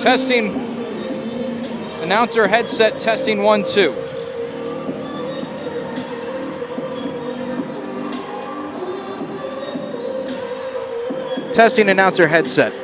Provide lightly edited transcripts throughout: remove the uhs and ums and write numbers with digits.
Testing. Announcer headset testing 1, 2. Testing announcer headset.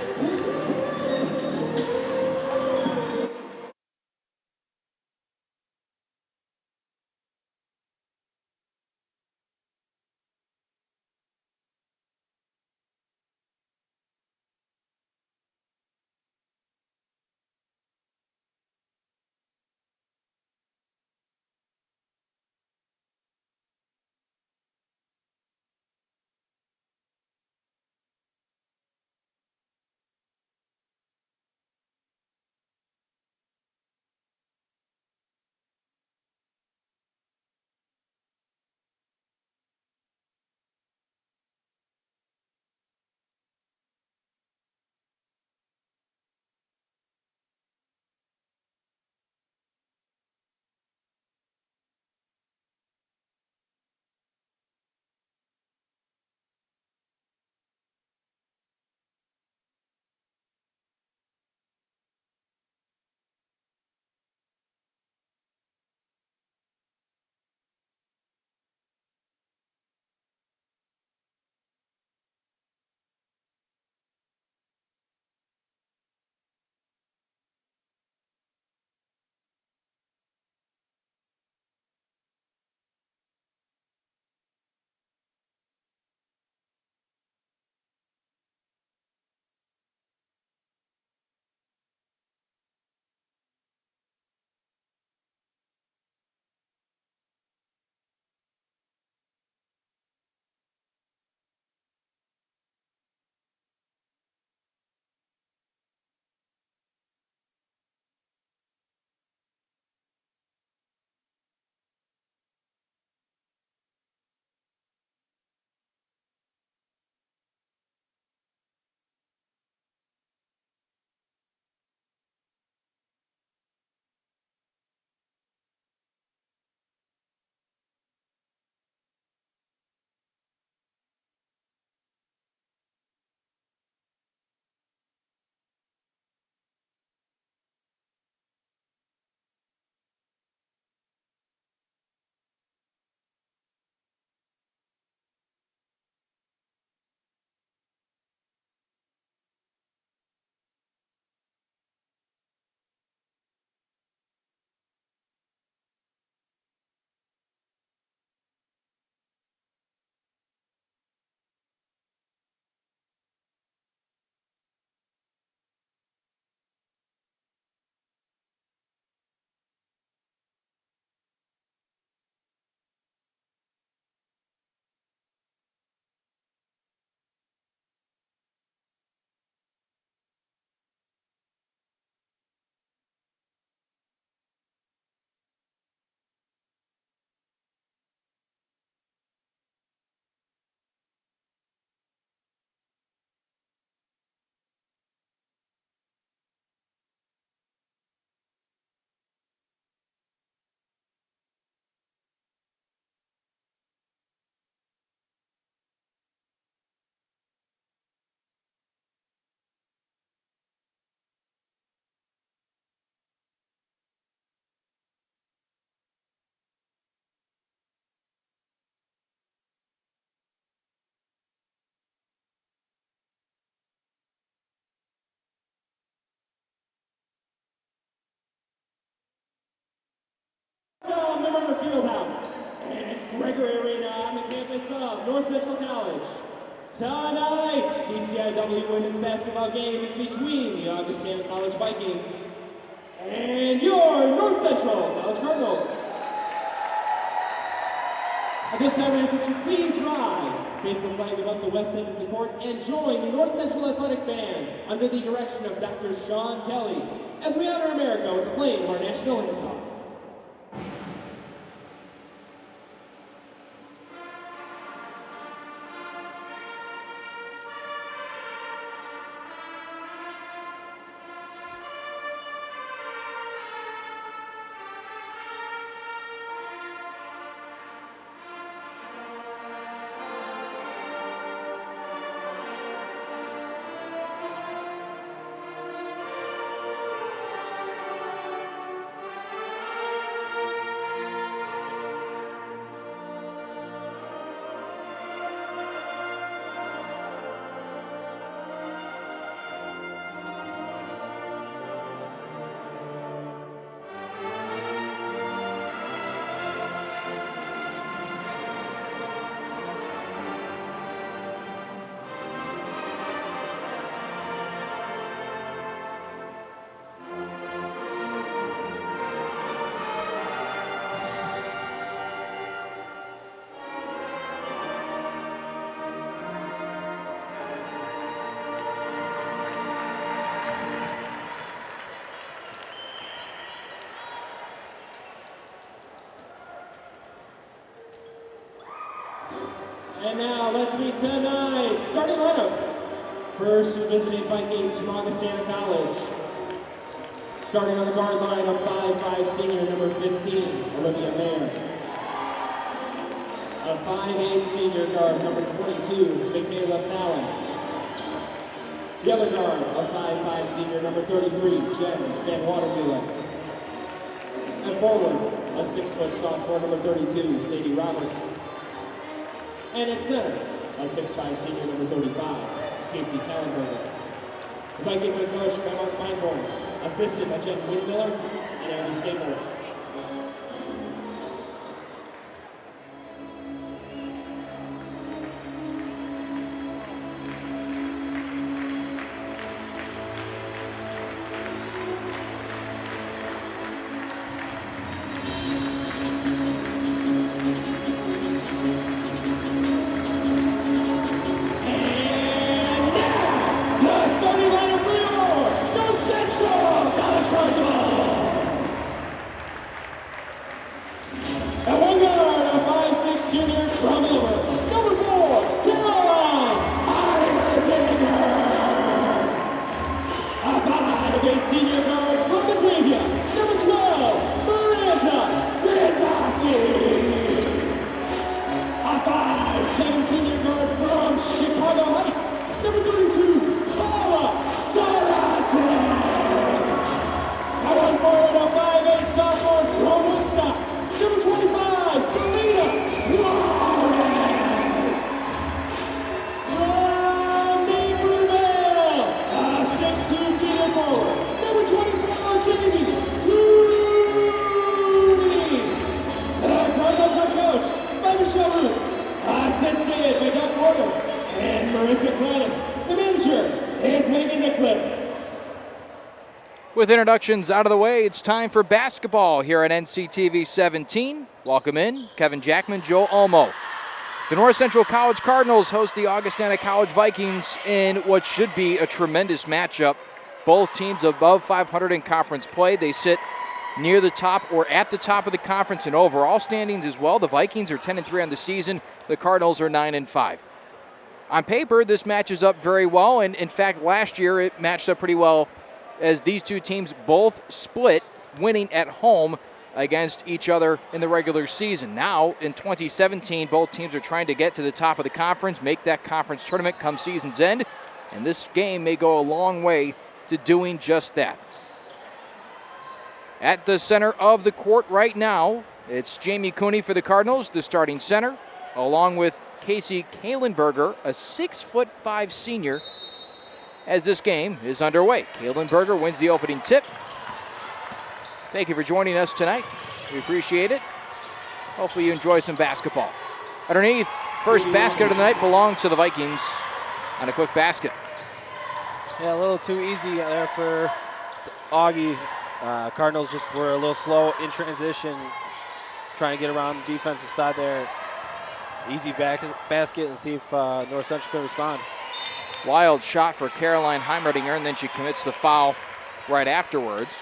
Member Fieldhouse and Gregory Arena on the campus of North Central College. Tonight, CCIW women's basketball game is between the Augustana College Vikings and your North Central College Cardinals. At this time, I ask that you please rise, face the flag above the west end of the court, and join the North Central Athletic Band under the direction of Dr. Sean Kelly as we honor America with the playing of our national anthem. tonight. Starting lineups. First, your visiting Vikings from Augustana College. Starting on the guard line of 5'5" senior number 15, Olivia Mayer. A 5'8" senior guard number 22, Michaela Fallon. The other guard, a 5'5" senior number 33, Jen Van Watermeulen. And forward, a 6-foot sophomore number 32, Sadie Roberts. And at center, a 6'5" senior number 35, Casey Kallenberger. The Vikings are coached by Mark Feinborn, assisted by Jen Windmiller and Andy Staples. With introductions out of the way, it's time for basketball here on NCTV 17. Welcome in, Kevin Jackman, Joe Olmo. The North Central College Cardinals host the Augustana College Vikings in what should be a tremendous matchup. Both teams above 500 in conference play. They sit near the top or at the top of the conference in overall standings as well. The Vikings are 10-3 on the season. The Cardinals are 9-5. On paper, this matches up very well, and in fact, last year it matched up pretty well as these two teams both split, winning at home against each other in the regular season. Now, in 2017, both teams are trying to get to the top of the conference, make that conference tournament come season's end, and this game may go a long way to doing just that. At the center of the court right now, it's Jamie Cooney for the Cardinals, the starting center, along with Casey Kallenberger, a 6'5" senior, as this game is underway. Kallenberger wins the opening tip. Thank you for joining us tonight. We appreciate it. Hopefully you enjoy some basketball. Underneath, first basket of the night belongs to the Vikings on a quick basket. Yeah, a little too easy there for Augie. Cardinals just were a little slow in transition, trying to get around the defensive side there. Easy basket and see if North Central can respond. Wild shot for Caroline Heimerdinger, and then she commits the foul right afterwards.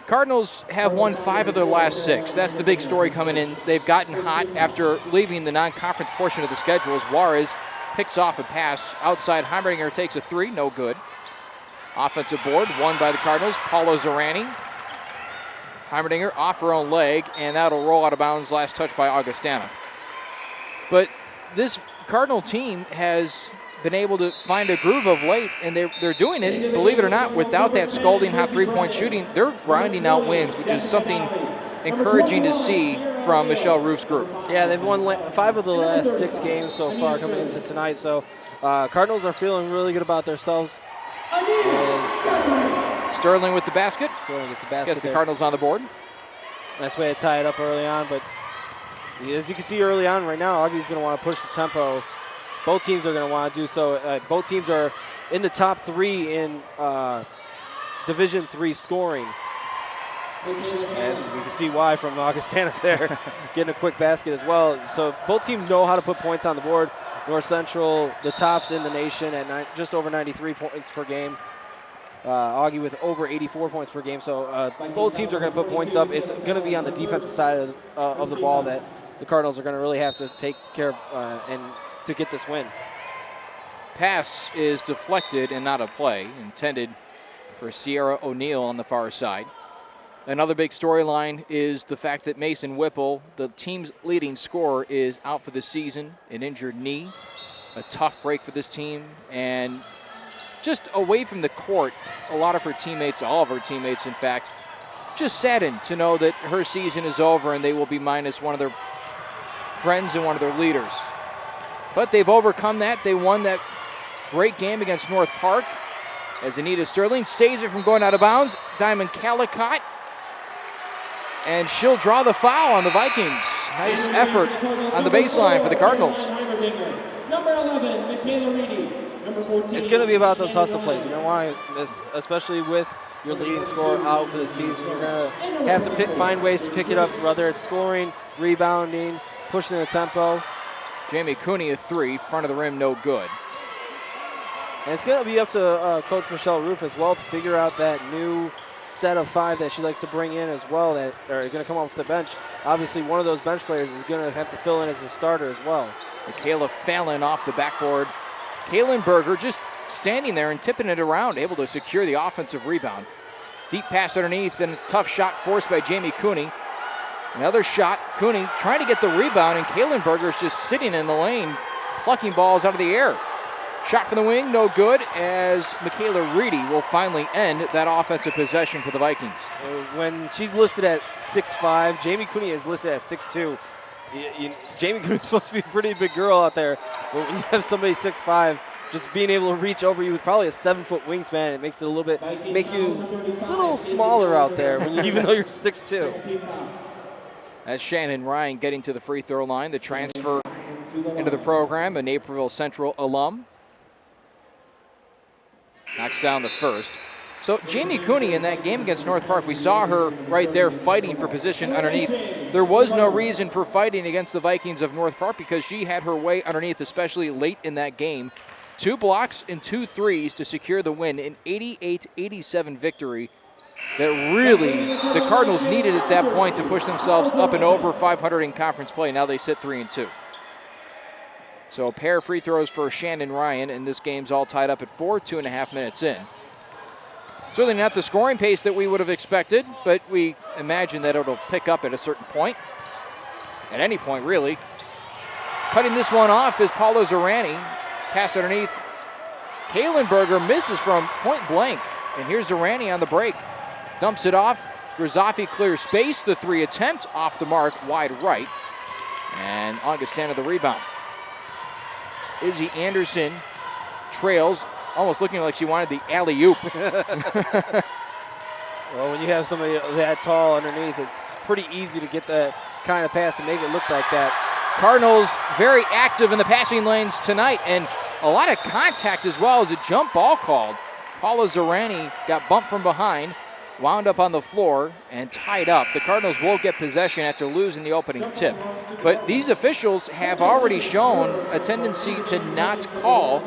Cardinals have won 5 of their last 6. That's the big story coming in. They've gotten hot after leaving the non-conference portion of the schedule as Juarez picks off a pass outside. Heimerdinger takes a 3, no good. Offensive board won by the Cardinals. Paula Zorani. Heimerdinger off her own leg, and that'll roll out of bounds. Last touch by Augustana. But this Cardinal team has been able to find a groove of late, and they're doing it, believe it or not, without that scalding hot three-point shooting. They're grinding out wins, which is something encouraging to see from Michelle Roof's group. Yeah, they've won 5 of the last 6 games so far coming into tonight, so Cardinals are feeling really good about themselves. Sterling with the basket. Sterling gets the basket. Gets the Cardinals on the board. Nice way to tie it up early on, but as you can see early on right now, Augie's going to want to push the tempo. Both teams are going to want to do so. Both teams are in the top 3 in Division III scoring. As we can see why from Augustana there, getting a quick basket as well. So both teams know how to put points on the board. North Central, the tops in the nation at just over 93 points per game. Augie with over 84 points per game. So both teams are going to put points up. It's going to be on the defensive side of the ball that the Cardinals are going to really have to take care of and to get this win. Pass is deflected and not a play, intended for Sierra O'Neal on the far side. Another big storyline is the fact that Mason Whipple, the team's leading scorer, is out for the season, an injured knee. A tough break for this team, and just away from the court, a lot of her teammates, all of her teammates in fact, just saddened to know that her season is over and they will be minus one of their friends and one of their leaders. But they've overcome that. They won that great game against North Park as Anita Sterling saves it from going out of bounds. Diamond Calicott, and she'll draw the foul on the Vikings. Nice effort on the baseline for the Cardinals. Number 11, Michaela Reedy. Number 14. It's going to be about those hustle plays. You know why? This, especially with your leading scorer out for the season, you're going to have to find ways to pick it up, whether it's scoring, rebounding, pushing the tempo. Jamie Cooney, a three, front of the rim, no good. And it's going to be up to Coach Michelle Roof as well to figure out that new set of five that she likes to bring in as well that are going to come off the bench. Obviously, one of those bench players is going to have to fill in as a starter as well. Michaela Fallon off the backboard. Kaylin Berger just standing there and tipping it around, able to secure the offensive rebound. Deep pass underneath, and a tough shot forced by Jamie Cooney. Another shot, Cooney trying to get the rebound, and Kaylin Berger is just sitting in the lane, plucking balls out of the air. Shot from the wing, no good, as Michaela Reedy will finally end that offensive possession for the Vikings. When she's listed at 6'5", Jamie Cooney is listed at 6'2". Jamie Cooney is supposed to be a pretty big girl out there, but when you have somebody 6'5", just being able to reach over you with probably a 7-foot wingspan, it makes it a little bit, make you a little smaller out there, when you, even though you're 6'2". That's Shannon Ryan getting to the free throw line, the transfer into the program, a Naperville Central alum. Knocks down the first. So Jamie Cooney in that game against North Park, we saw her right there fighting for position underneath. There was no reason for fighting against the Vikings of North Park because she had her way underneath, especially late in that game. 2 blocks and 2 threes to secure the win, an 88-87 victory that really the Cardinals needed at that point to push themselves up and over 500 in conference play. Now they sit 3-2. So a pair of free throws for Shannon Ryan, and this game's all tied up at 4, 2.5 minutes in. Certainly not the scoring pace that we would have expected, but we imagine that it'll pick up at a certain point. At any point, really. Cutting this one off is Paula Zorani. Pass underneath. Kaylin Berger misses from point blank, and here's Zorani on the break. Dumps it off. Grizafi clears space. The 3 attempt off the mark, wide right. And Augustana the rebound. Izzy Anderson trails, almost looking like she wanted the alley-oop. Well, when you have somebody that tall underneath, it's pretty easy to get that kind of pass and make it look like that. Cardinals very active in the passing lanes tonight, and a lot of contact as well as a jump ball called. Paula Zorani got bumped from behind, wound up on the floor, and tied up. The Cardinals will get possession after losing the opening tip. But these officials have already shown a tendency to not call,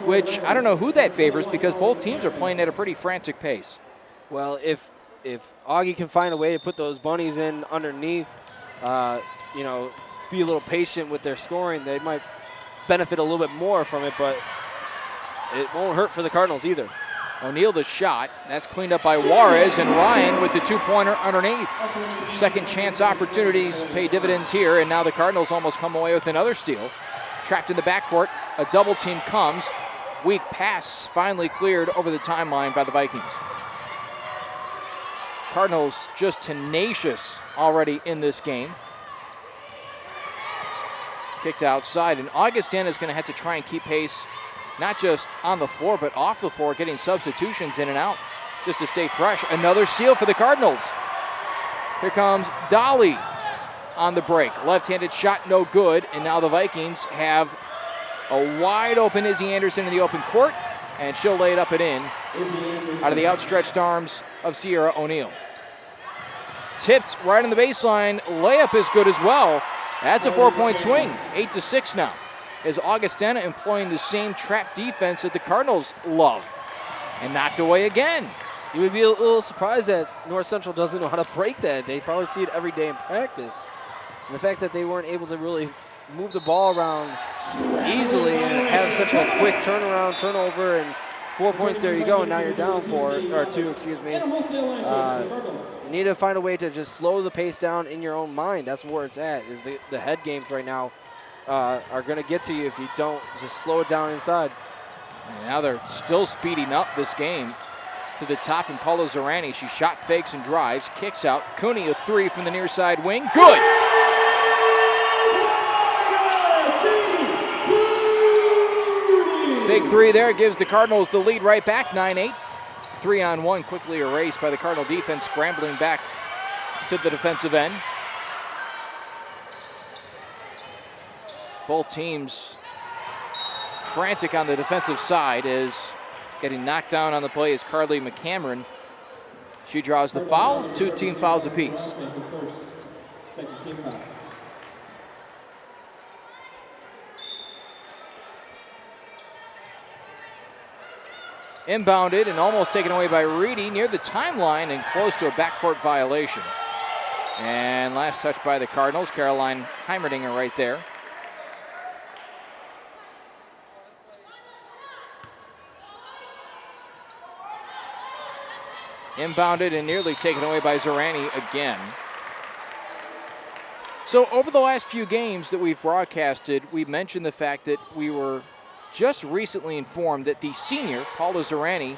which I don't know who that favors because both teams are playing at a pretty frantic pace. Well, if Augie can find a way to put those bunnies in underneath, you know, be a little patient with their scoring, they might benefit a little bit more from it, but it won't hurt for the Cardinals either. O'Neal the shot. That's cleaned up by Juarez, and Ryan with the 2-pointer underneath. Second chance opportunities pay dividends here, and now the Cardinals almost come away with another steal. Trapped in the backcourt, a double team comes. Weak pass finally cleared over the timeline by the Vikings. Cardinals just tenacious already in this game. Kicked outside, and Augustana is going to have to try and keep pace, not just on the floor, but off the floor, getting substitutions in and out just to stay fresh. Another steal for the Cardinals. Here comes Dolly on the break. Left-handed shot, no good, and now the Vikings have a wide open Izzy Anderson in the open court, and she'll lay it up and in out of the outstretched arms of Sierra O'Neal. Tipped right on the baseline. Layup is good as well. That's a 4-point swing, 8-6 now, as Augustana employing the same trap defense that the Cardinals love. And knocked away again. You would be a little surprised that North Central doesn't know how to break that. They probably see it every day in practice. And the fact that they weren't able to really move the ball around easily and have such a quick turnover, and 4 points, there you go, and now you're down 2, excuse me. You need to find a way to just slow the pace down in your own mind. That's where it's at, is the head games right now are going to get to you if you don't just slow it down inside. And now they're still speeding up this game to the top, and Paula Zorani, she shot fakes and drives, kicks out. Cooney, a 3 from the near side wing. Good! Big 3 there, gives the Cardinals the lead right back, 9-8. 3-on-1 quickly erased by the Cardinal defense, scrambling back to the defensive end. Both teams frantic on the defensive side, is getting knocked down on the play is Carly McCameron. She draws the foul, 2 team fouls apiece. Second team foul. Inbounded and almost taken away by Reedy near the timeline and close to a backcourt violation. And last touch by the Cardinals, Caroline Heimerdinger right there. Inbounded and nearly taken away by Zorani again. So over the last few games that we've broadcasted, we mentioned the fact that we were just recently informed that the senior, Paula Zorani,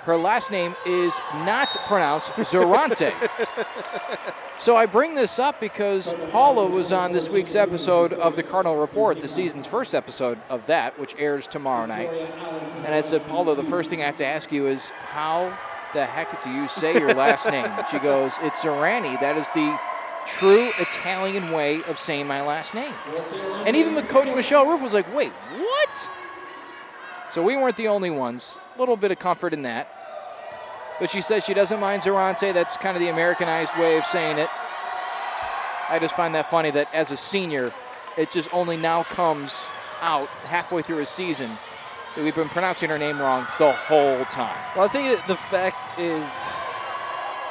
her last name is not pronounced Zorante. So I bring this up because Paula was on this week's episode of the Cardinal Report, the season's first episode of that, which airs tomorrow night. And I said, Paula, the first thing I have to ask you is, how the heck do you say your last name? And she goes, it's Zorani. That is the true Italian way of saying my last name. And even the coach, Michelle Roof, was like, wait, what? So we weren't the only ones. A little bit of comfort in that. But she says she doesn't mind Zorante. That's kind of the Americanized way of saying it. I just find that funny that as a senior, it just only now comes out halfway through a season that we've been pronouncing her name wrong the whole time. Well, I think that the fact is,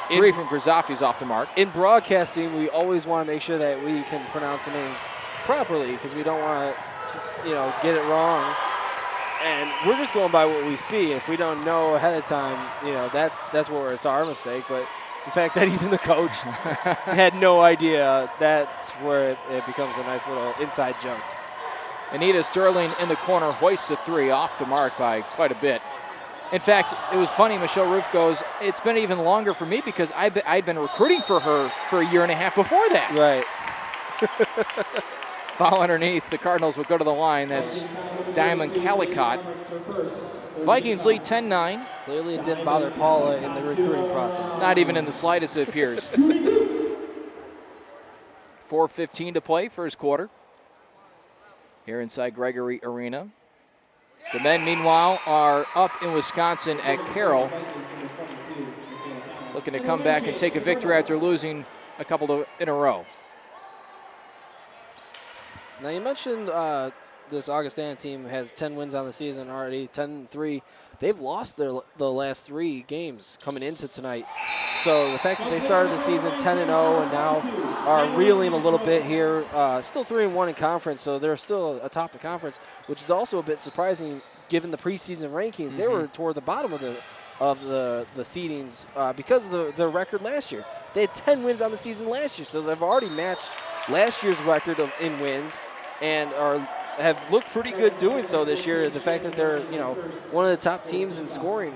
3 from Grizafi's off the mark. In broadcasting, we always want to make sure that we can pronounce the names properly, because we don't want to, get it wrong. And we're just going by what we see. If we don't know ahead of time, that's where it's our mistake. But the fact that even the coach had no idea, that's where it becomes a nice little inside joke. Anita Sterling in the corner hoists a 3 off the mark by quite a bit. In fact, it was funny, Michelle Roof goes, it's been even longer for me because I'd been recruiting for her for a year and a half before that. Right. Foul underneath. The Cardinals would go to the line. That's Diamond Calicott. Vikings lead 10-9. Clearly it didn't bother Paula in the recruiting process. Not even in the slightest, it appears. 4:15 to play, first quarter. Here inside Gregory Arena. The men, meanwhile, are up in Wisconsin at Carroll, looking to come back and take a victory after losing a couple in a row. Now, you mentioned this Augustana team has 10 wins on the season already, 10-3. They've lost the last 3 games coming into tonight. So the fact that they started the season 10-0 and now are reeling a little bit here, still 3-1 in conference, so they're still atop the conference, which is also a bit surprising given the preseason rankings. They were toward the bottom of the seedings because of the record last year. They had 10 wins on the season last year, so they've already matched last year's record in wins and have looked pretty good doing so this year. The fact that they're, one of the top teams in scoring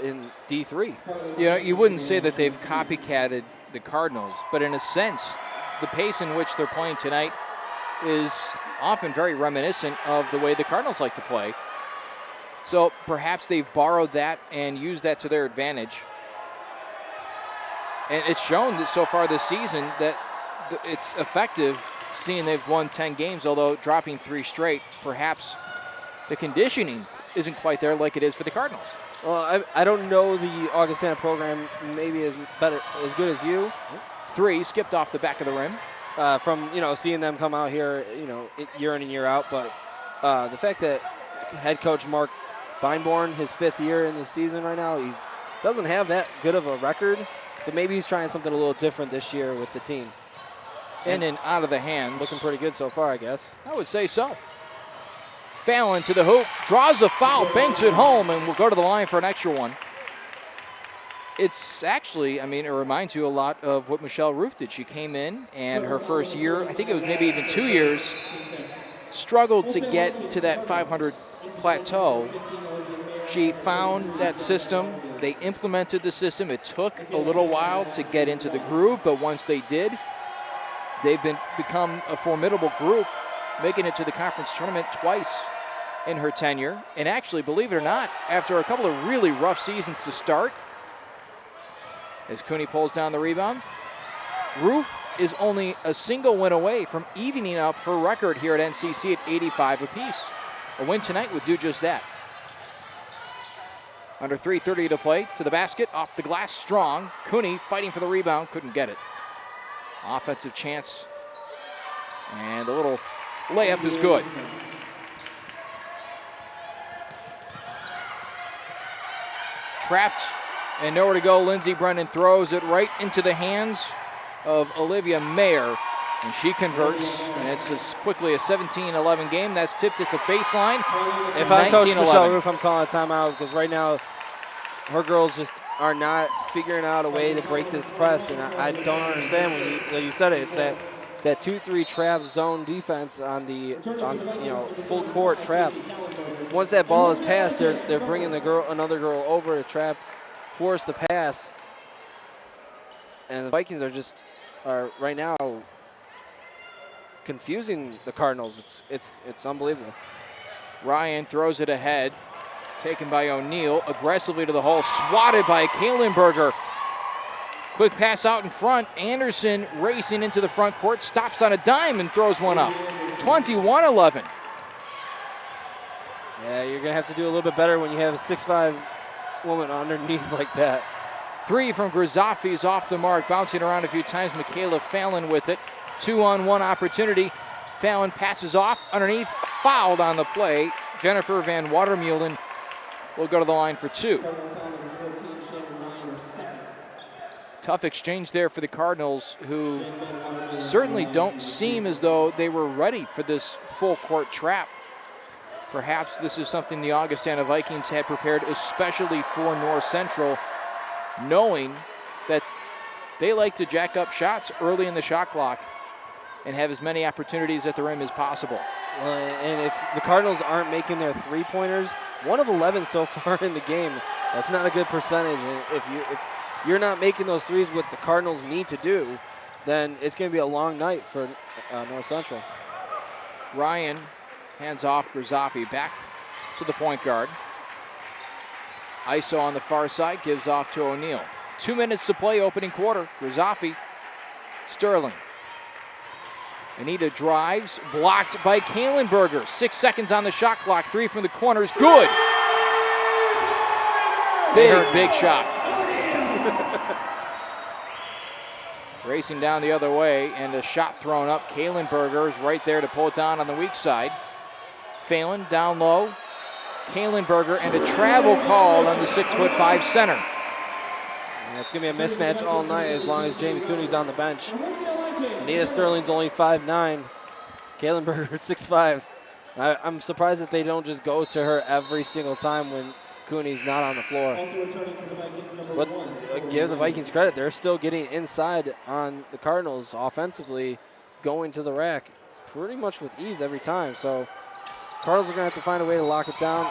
in D3. You wouldn't say that they've copycatted the Cardinals, but in a sense, the pace in which they're playing tonight is often very reminiscent of the way the Cardinals like to play. So perhaps they've borrowed that and used that to their advantage. And it's shown that so far this season that it's effective, seeing they've won 10 games, although dropping 3 straight. Perhaps the conditioning isn't quite there like it is for the Cardinals. Well, I don't know the Augustana program maybe as good as you. 3 skipped off the back of the rim. From seeing them come out here year in and year out, but the fact that head coach Mark Feinborn, his 5th year in the season right now, he doesn't have that good of a record, so maybe he's trying something a little different this year with the team. In and out of the hands. Looking pretty good so far, I guess. I would say so. Fallon to the hoop, draws the foul, banks it home, and will go to the line for an extra one. It's actually, I mean, it reminds you a lot of what Michelle Roof did. She came in, and her first year, I think it was maybe even 2 years, struggled to get to that 500 plateau. She found that system. They implemented the system. It took a little while to get into the groove, but once they did, they've become a formidable group, making it to the conference tournament twice in her tenure. And actually, believe it or not, after a couple of really rough seasons to start, as Cooney pulls down the rebound, Roof is only a single win away from evening up her record here at NCC at 85 apiece. A win tonight would do just that. Under 3:30 to play, to the basket, off the glass, strong. Cooney fighting for the rebound, couldn't get it. Offensive chance, and the little layup is good. Trapped and nowhere to go. Lindsey Brennan throws it right into the hands of Olivia Mayer, and she converts, and it's as quickly a 17-11 game. That's tipped at the baseline. If I'm Coach Michelle Roof, I'm calling a timeout because right now her girls just are not figuring out a way to break this press, and I don't understand when you said it. It's that 2-3 trap zone defense on the full court trap. Once that ball is passed, they're bringing another girl over to trap, force the pass, and the Vikings are right now confusing the Cardinals. It's unbelievable. Ryan throws it ahead, taken by O'Neal, aggressively to the hole, swatted by Kalenberger. Quick pass out in front. Anderson racing into the front court, stops on a dime and throws one up. 21-11. Yeah, you're going to have to do a little bit better when you have a 6'5" woman underneath like that. Three from Grizafi is off the mark, bouncing around a few times. Michaela Fallon with it. 2-on-1 opportunity. Fallon passes off underneath, fouled on the play. Jennifer Van Watermeulen will go to the line for two. Tough exchange there for the Cardinals, who certainly don't seem as though they were ready for this full court trap. Perhaps this is something the Augustana Vikings had prepared especially for North Central, knowing that they like to jack up shots early in the shot clock and have as many opportunities at the rim as possible. Well, and if the Cardinals aren't making their three-pointers, 1 of 11 so far in the game, that's not a good percentage. And if you're not making those threes, what the Cardinals need to do, then it's going to be a long night for North Central. Ryan hands off Grizafi back to the point guard. ISO on the far side, gives off to O'Neal. 2 minutes to play, opening quarter. Grizafi, Sterling. Anita drives, blocked by Kalenberger. 6 seconds on the shot clock, three from the corners, good. Big shot. Racing down the other way, and a shot thrown up. Kalenberger is right there to pull it down on the weak side. Phelan down low. Kalenberger, and a travel called on the 6'5" center. Yeah, it's going to be a mismatch all night as long as Jamie Cooney's on the bench. Anita Sterling's only 5'9". Kalenberger 6'5". I'm surprised that they don't just go to her every single time when Cooney's not on the floor. But give the Vikings credit. They're still getting inside on the Cardinals offensively, going to the rack pretty much with ease every time. So Cardinals are going to have to find a way to lock it down.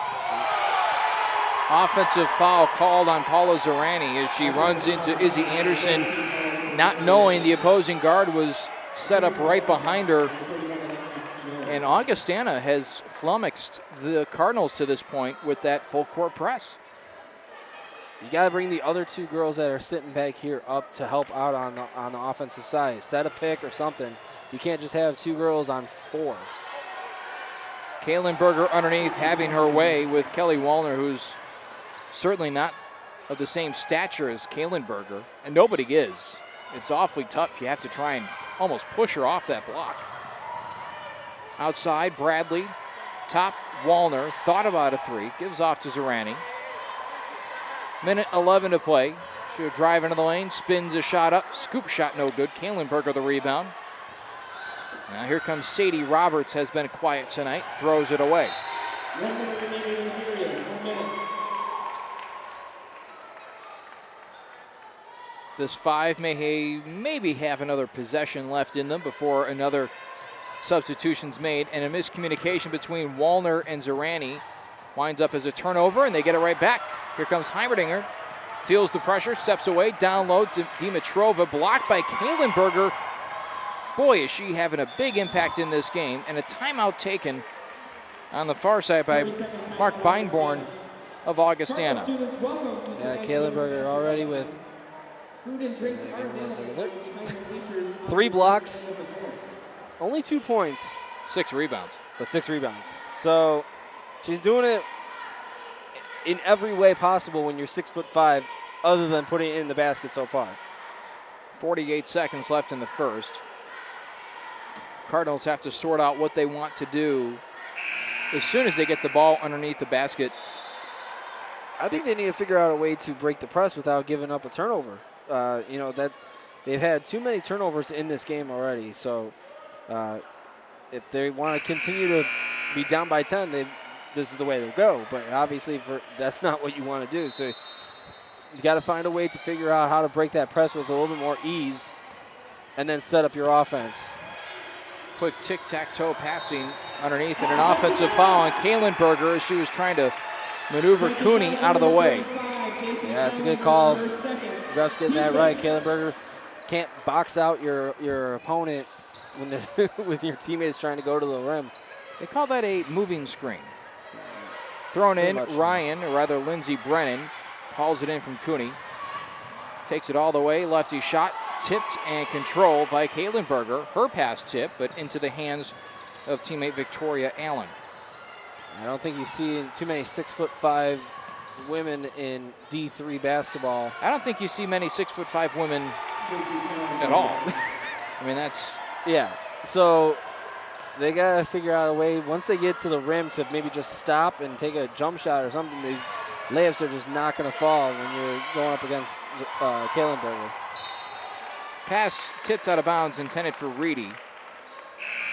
Offensive foul called on Paula Zorani as she runs into Izzy Anderson, not knowing the opposing guard was set up right behind her. And Augustana has flummoxed the Cardinals to this point with that full court press. You got to bring the other two girls that are sitting back here up to help out on the offensive side. Set a pick or something. You can't just have two girls on four. Kalenberger underneath, having her way with Kelly Wallner, who's certainly not of the same stature as Kalenberger, and nobody is. It's awfully tough. You have to try and almost push her off that block. Outside, Bradley, top Wallner, thought about a three, gives off to Zorani. Minute 11 to play. She'll drive into the lane, spins a shot up, scoop shot no good. Kalenberger the rebound. Now here comes Sadie Roberts, has been quiet tonight, throws it away. 1 minute remaining in the period. 1 minute. This 5 may maybe have another possession left in them before another substitution's made, and a miscommunication between Wallner and Zerani winds up as a turnover, and they get it right back. Here comes Heimerdinger, feels the pressure, steps away, down low to Dimitrova, blocked by Kalenberger. Boy, is she having a big impact in this game, and a timeout taken on the far side by Mark Beinborn of Augustana. Yeah, Kalenberger already with Food and drinks are available. 3 blocks, only 2 points, 6 rebounds. but 6 rebounds. So she's doing it in every way possible when you're 6'5", other than putting it in the basket so far. 48 seconds left in the first. Cardinals have to sort out what they want to do as soon as they get the ball underneath the basket. I think they need to figure out a way to break the press without giving up a turnover. That they've had too many turnovers in this game already. So if they want to continue to be down by 10, this is the way they'll go. But obviously, that's not what you want to do. So you got to find a way to figure out how to break that press with a little bit more ease, and then set up your offense. Quick tic-tac-toe passing underneath, and an offensive foul on Kalenberger as she was trying to maneuver Cooney out of the way. Yeah, it's a good call. Ref's getting that right. Kalenberger can't box out your opponent when with your teammates trying to go to the rim. They call that a moving screen. Thrown in, Ryan, or rather Lindsey Brennan, hauls it in from Cooney. Takes it all the way, lefty shot, tipped and controlled by Kalenberger. Her pass tipped, but into the hands of teammate Victoria Allen. I don't think you see too many 6'5" women in D3 basketball. I don't think you see many 6'5" women at all. I mean, that's... Yeah, so they got to figure out a way, once they get to the rim, to maybe just stop and take a jump shot or something. These layups are just not going to fall when you're going up against Kalenberger. Pass tipped out of bounds, intended for Reedy.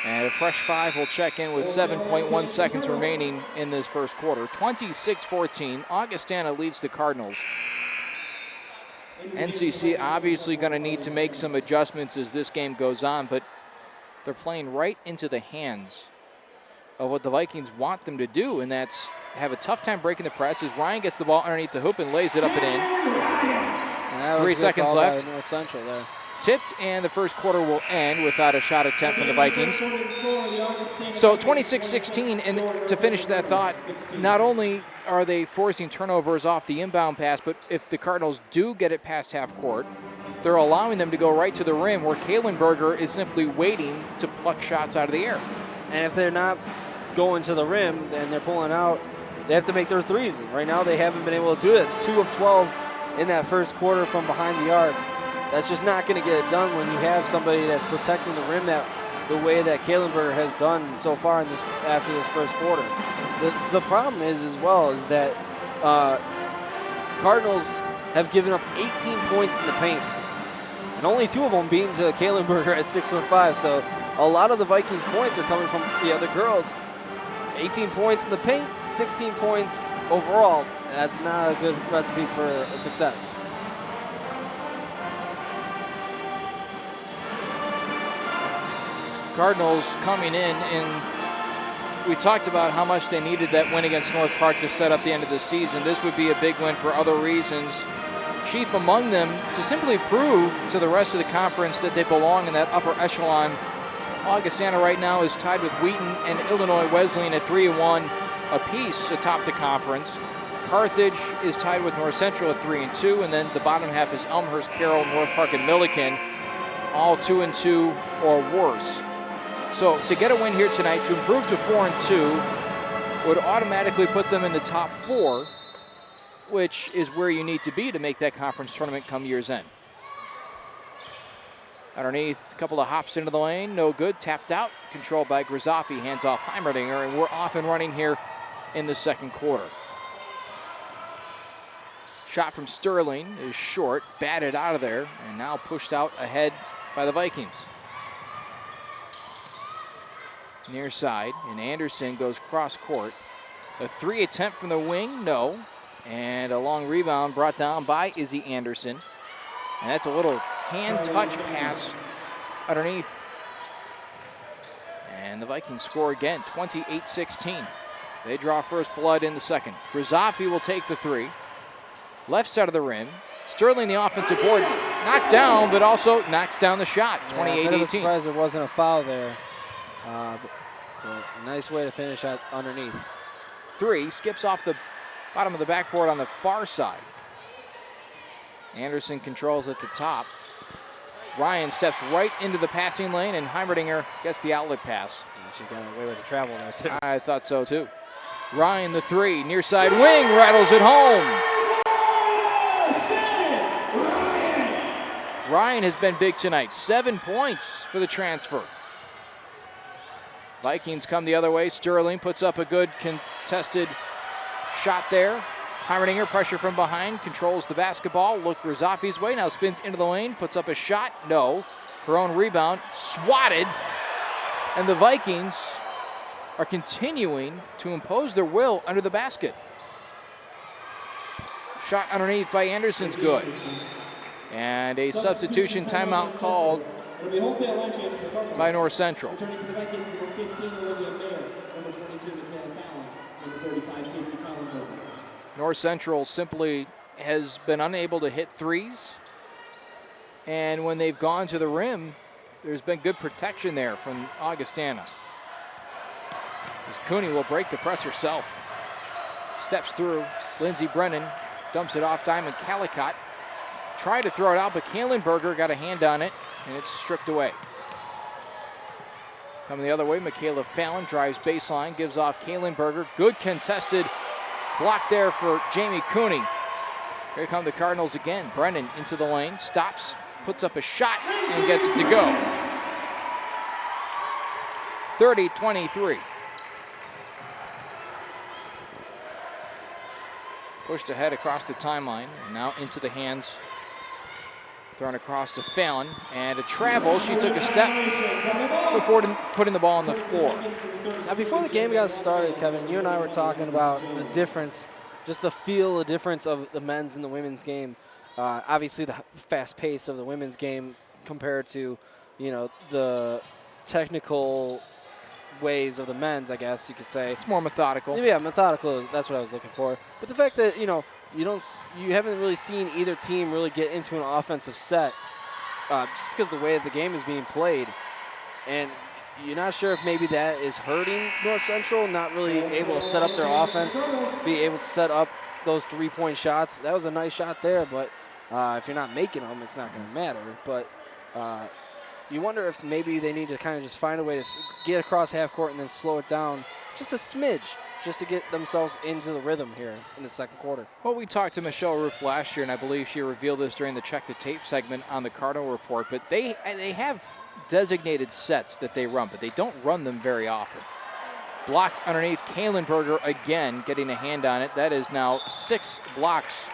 And a fresh 5 will check in with 7.1 seconds remaining in this first quarter. 26-14, Augustana leads the Cardinals. NCC obviously going to need to make some adjustments as this game goes on, but they're playing right into the hands of what the Vikings want them to do, and that's have a tough time breaking the press as Ryan gets the ball underneath the hoop and lays it up and in. 3 seconds left. North Central there. Tipped, and the first quarter will end without a shot attempt from the Vikings. So 26-16, and to finish that thought, not only are they forcing turnovers off the inbound pass, but if the Cardinals do get it past half court, they're allowing them to go right to the rim where Kalenberger is simply waiting to pluck shots out of the air. And if they're not going to the rim and they're pulling out, they have to make their threes. Right now they haven't been able to do it. 2 of 12 in that first quarter from behind the arc. That's just not going to get it done when you have somebody that's protecting the rim the way that Kalenberger has done so far after this first quarter. The problem is that Cardinals have given up 18 points in the paint, and only 2 of them being to Kalenberger at 6'5". So a lot of the Vikings' points are coming from the other girls. 18 points in the paint, 16 points overall. That's not a good recipe for success. Cardinals coming in, and we talked about how much they needed that win against North Park to set up the end of the season. This would be a big win for other reasons. Chief among them, to simply prove to the rest of the conference that they belong in that upper echelon. Augustana right now is tied with Wheaton and Illinois Wesleyan at 3-1 apiece atop the conference. Carthage is tied with North Central at 3-2, and then the bottom half is Elmhurst, Carroll, North Park, and Milliken, all 2-2 or worse. So to get a win here tonight, to improve to 4-2, would automatically put them in the top 4, which is where you need to be to make that conference tournament come year's end. Underneath, a couple of hops into the lane, no good, tapped out, controlled by Grisafi, hands off Heimerdinger, and we're off and running here in the second quarter. Shot from Sterling is short, batted out of there, and now pushed out ahead by the Vikings. near side, and Anderson goes cross court. A 3 attempt from the wing, no. And a long rebound brought down by Izzy Anderson. And that's a little hand touch pass underneath. And the Vikings score again, 28-16. They draw first blood in the second. Grizzoffi will take the 3. Left side of the rim. Sterling, the offensive board, knocked down, but also knocks down the shot, 28-18. I'm surprised there wasn't a foul there. But nice way to finish out underneath. 3 skips off the bottom of the backboard on the far side. Anderson controls at the top. Ryan steps right into the passing lane, and Heimerdinger gets the outlet pass. She got away with the travel there, too. I thought so, too. Ryan, the 3, near side wing, rattles it home. Ryan has been big tonight. 7 points for the transfer. Vikings come the other way. Sterling puts up a good contested shot there. Heimerdinger, pressure from behind, controls the basketball. Look Grizzoffi's way, now spins into the lane, puts up a shot. No. Her own rebound, swatted. And the Vikings are continuing to impose their will under the basket. Shot underneath by Anderson's good. And a substitution timeout called by North Central. North Central simply has been unable to hit threes. And when they've gone to the rim, there's been good protection there from Augustana. As Cooney will break the press herself. Steps through. Lindsey Brennan dumps it off Diamond Calicott. Tried to throw it out, but Kahlenberger got a hand on it, and it's stripped away. Coming the other way, Michaela Fallon drives baseline, gives off Kahlenberger. Good contested block there for Jamie Cooney. Here come the Cardinals again. Brennan into the lane, stops, puts up a shot, and gets it to go. 30-23. Pushed ahead across the timeline, and now into the hands. Thrown across to Fallon, and a travel. She took a step before putting the ball on the floor. Now, before the game got started, Kevin, you and I were talking about the difference, just the difference of the men's and the women's game. Obviously, the fast pace of the women's game compared to, the technical ways of the men's, I guess you could say. It's more methodical. Yeah, methodical. That's what I was looking for. But the fact that you haven't really seen either team really get into an offensive set just because of the way the game is being played, and you're not sure if maybe that is hurting North Central, not really able to set up their offense, be able to set up those 3-point shots. That was a nice shot there, but if you're not making them, it's not going to matter. But you wonder if maybe they need to kind of just find a way to get across half court and then slow it down just a smidge, just to get themselves into the rhythm here in the second quarter. Well, we talked to Michelle Roof last year, and I believe she revealed this during the Check the Tape segment on the Cardinal Report, but they have designated sets that they run, but they don't run them very often. Blocked underneath, Kahlenberger again getting a hand on it. That is now 6 blocks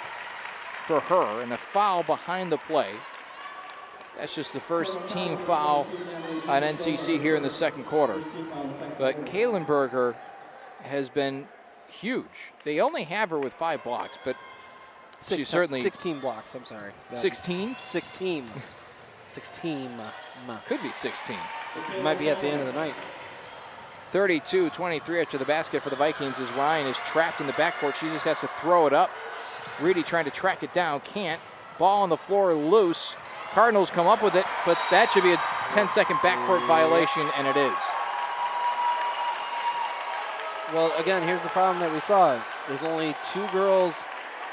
for her, and a foul behind the play. That's just the first team foul on NCC here in the second quarter. But Kahlenberger has been huge. They only have her with 5 blocks, but she's certainly 16 blocks. I'm sorry. 16? 16. 16. Could be 16. Might be at the end of the night. 32-23 after the basket for the Vikings as Ryan is trapped in the backcourt. She just has to throw it up. Reedy trying to track it down, can't. Ball on the floor loose. Cardinals come up with it, but that should be a 10-second backcourt violation, and it is. Well, again, here's the problem that we saw. There's only 2 girls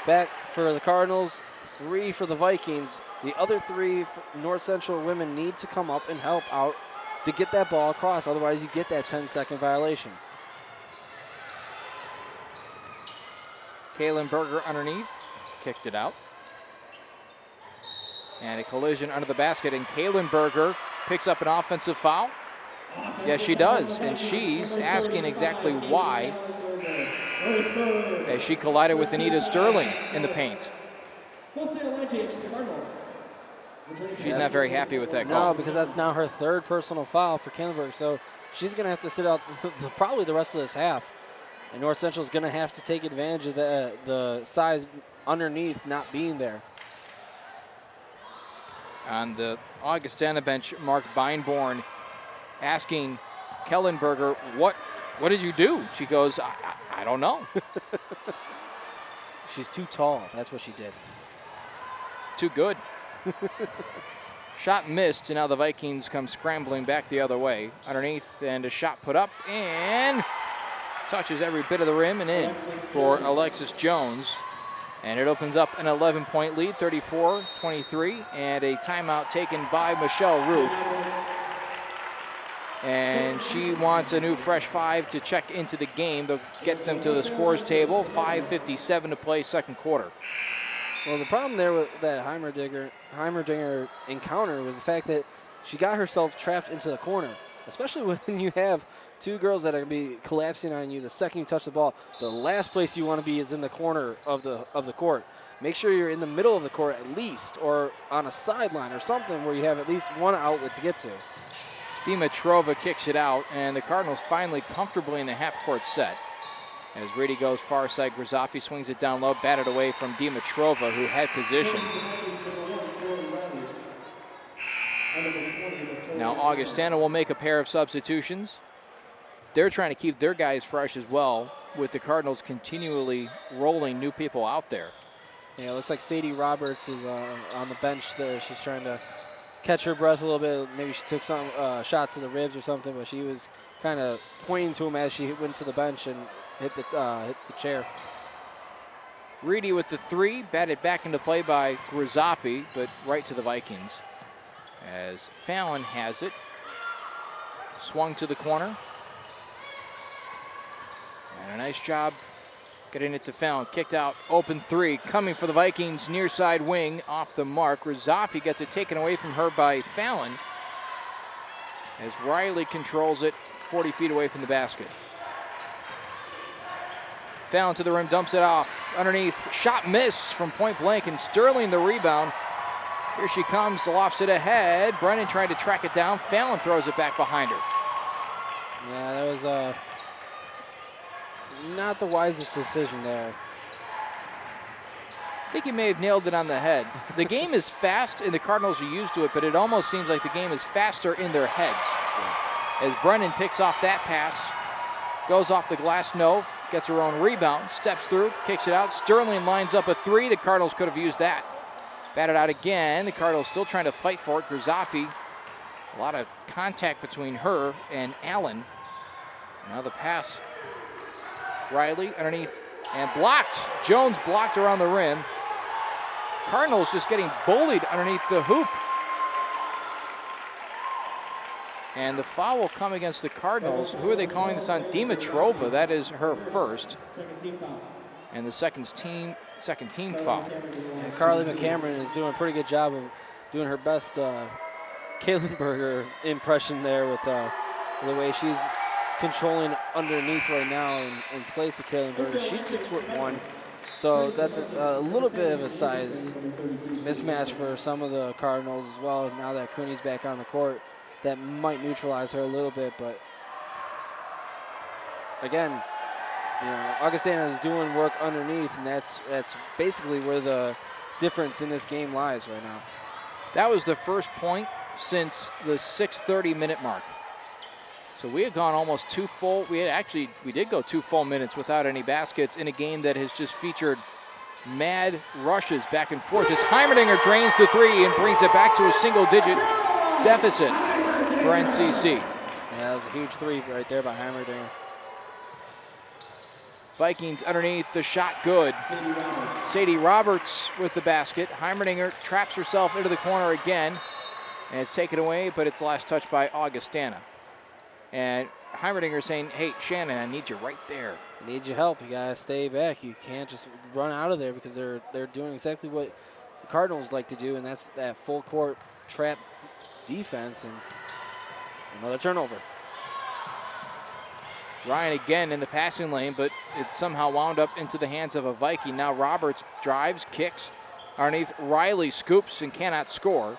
back for the Cardinals, 3 for the Vikings. The other 3 North Central women need to come up and help out to get that ball across. Otherwise, you get that 10-second violation. Kahlenberger underneath, kicked it out. And a collision under the basket, and Kahlenberger picks up an offensive foul. Yes, she does, and she's asking exactly why as she collided with Anita Sterling in the paint. She's not very happy with that No, call. because that's now her third personal foul for Kindleberg. So she's going to have to sit out probably the rest of this half. And North Central is going to have to take advantage of the size underneath not being there. On the Augustana bench, Mark Beinborn asking Kellenberger, what did you do? She goes, I don't know. She's too tall. That's what she did. Too good. Shot missed, and now the Vikings come scrambling back the other way. Underneath, and a shot put up, and touches every bit of the rim and in for Alexis Jones. And it opens up an 11-point lead, 34-23, and a timeout taken by Michelle Roof. And she wants a new fresh 5 to check into the game to get them to the scores table. 5:57 to play, second quarter. Well, the problem there with that Heimerdinger encounter was the fact that she got herself trapped into the corner, especially when you have two girls that are going to be collapsing on you the second you touch the ball. The last place you want to be is in the corner of the court. Make sure you're in the middle of the court at least, or on a sideline or something where you have at least one outlet to get to. Dimitrova kicks it out, and the Cardinals finally comfortably in the half-court set. As Reedy goes far side, Grizafi swings it down low, batted away from Dimitrova, who had position. Now Augustana will make a pair of substitutions. They're trying to keep their guys fresh as well, with the Cardinals continually rolling new people out there. Yeah, it looks like Sadie Roberts is on the bench there. She's trying to catch her breath a little bit. Maybe she took some shots to the ribs or something, but she was kind of pointing to him as she went to the bench and hit the chair. Reedy with the 3, batted back into play by Grizafi, but right to the Vikings. As Fallon has it, swung to the corner. And a nice job getting it to Fallon. Kicked out, open 3, coming for the Vikings, near side wing, off the mark. Grizafi gets it taken away from her by Fallon, as Riley controls it 40 feet away from the basket. Fallon to the rim, dumps it off. Underneath, shot miss from point blank, and Sterling the rebound. Here she comes, lofts it ahead. Brennan trying to track it down. Fallon throws it back behind her. Yeah, that was not the wisest decision there. I think he may have nailed it on the head. The game is fast, and the Cardinals are used to it, but it almost seems like the game is faster in their heads. As Brennan picks off that pass, goes off the glass, no, gets her own rebound, steps through, kicks it out. Sterling lines up a 3. The Cardinals could have used that. Batted out again. The Cardinals still trying to fight for it. Grizafi, a lot of contact between her and Allen. Now the pass. Riley underneath and blocked. Jones blocked around the rim. Cardinals just getting bullied underneath the hoop. And the foul will come against the Cardinals. Who are they calling this on? Dimitrova. That is her first. And the second team foul. And Carly McCameron is doing a pretty good job of doing her best Kalenberger impression there with the way she's controlling underneath right now in place of Kalenberger. She's 6'1", so that's a little bit of a size mismatch for some of the Cardinals as well. Now that Cooney's back on the court, that might neutralize her a little bit, but again, you know, Augustana is doing work underneath, and that's basically where the difference in this game lies right now. That was the first point since the 6:30-minute mark. So we had gone almost we did go 2 full minutes without any baskets in a game that has just featured mad rushes back and forth. As Heimerdinger drains the 3 and brings it back to a single-digit deficit for NCC. Yeah, that was a huge 3 right there by Heimerdinger. Vikings underneath, the shot good. Sadie Roberts with the basket. Heimerdinger traps herself into the corner again, and it's taken away, but it's last touched by Augustana. And Heimerdinger saying, hey, Shannon, I need you right there. Need your help. You got to stay back. You can't just run out of there, because they're doing exactly what the Cardinals like to do, and that's that full court trap defense, and another turnover. Ryan again in the passing lane, but it somehow wound up into the hands of a Viking. Now Roberts drives, kicks. Underneath, Riley scoops and cannot score.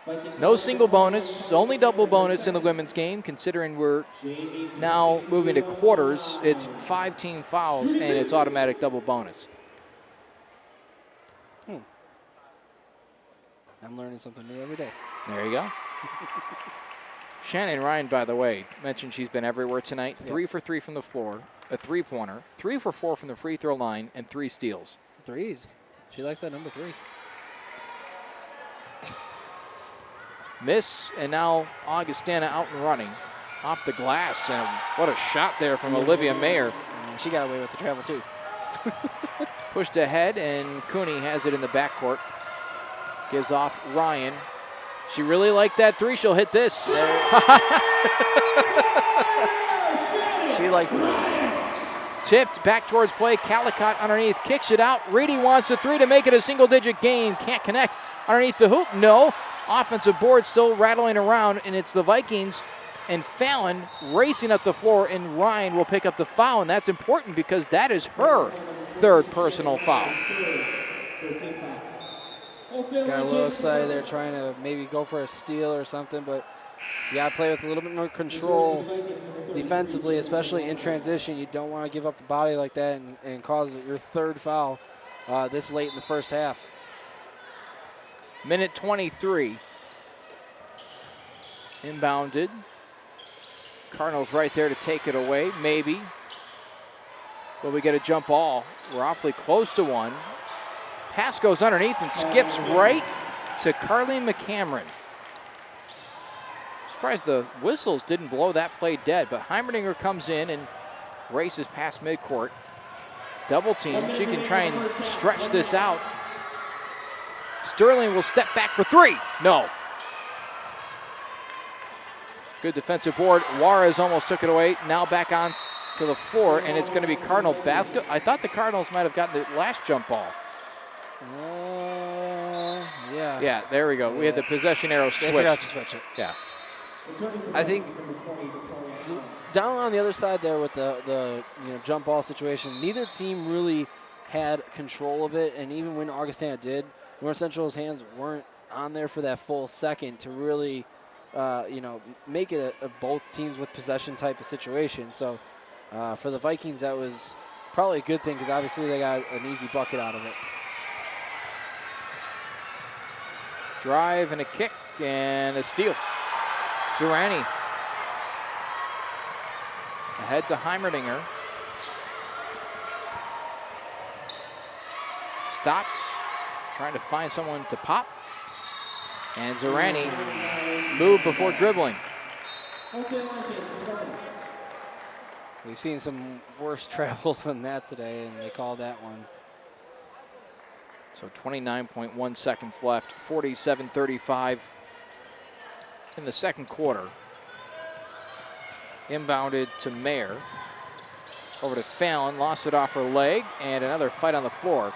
No single bonus, only double bonus in the women's game, considering we're now moving to quarters. It's 5 team fouls, and it's automatic double bonus. I'm learning something new every day. There you go. Shannon Ryan, by the way, mentioned she's been everywhere tonight. 3 for 3 from the floor, a three-pointer, 3 for 4 from the free throw line, and 3 steals. Threes. She likes that number 3. Miss, and now Augustana out and running off the glass. And what a shot there from Olivia Mayer. She got away with the travel, too. Pushed ahead, and Cooney has it in the backcourt. Gives off Ryan. She really liked that 3. She'll hit this. She likes it. Tipped back towards play. Calicott underneath. Kicks it out. Reedy wants a 3 to make it a single-digit game. Can't connect underneath the hoop. No. Offensive board still rattling around, and it's the Vikings and Fallon racing up the floor, and Ryan will pick up the foul, and that's important because that is her 3rd personal foul. Got a little excited there trying to maybe go for a steal or something, but you got to play with a little bit more control defensively, especially in transition. You don't want to give up the body like that and cause your 3rd foul this late in the first half. Minute 23. Inbounded. Cardinals right there to take it away, maybe. But we get a jump ball. We're awfully close to one. Pass goes underneath and skips right to Carleen McCameron. Surprised the whistles didn't blow that play dead, but Heimerdinger comes in and races past midcourt. Double team. She can try and stretch this out. Sterling will step back for 3. No. Good defensive board. Juarez almost took it away. Now back on to the floor, and it's going to be Cardinal basket. I thought the Cardinals might have gotten the last jump ball. Yeah. Yeah, there we go. We had the possession arrow switched. They forgot to switch it. Yeah. I think down on the other side there with the jump ball situation, neither team really had control of it, and even when Augustana did, North Central's hands weren't on there for that full second to really, make it a both teams with possession type of situation. So for the Vikings, that was probably a good thing because obviously they got an easy bucket out of it. Drive and a kick and a steal. Zerani ahead to Heimerdinger. Stops, trying to find someone to pop. And Zerani moved before dribbling. We've seen some worse travels than that today, and they called that one. So 29.1 seconds left, 47-35 in the second quarter. Inbounded to Mayer. Over to Fallon, lost it off her leg, and another fight on the floor.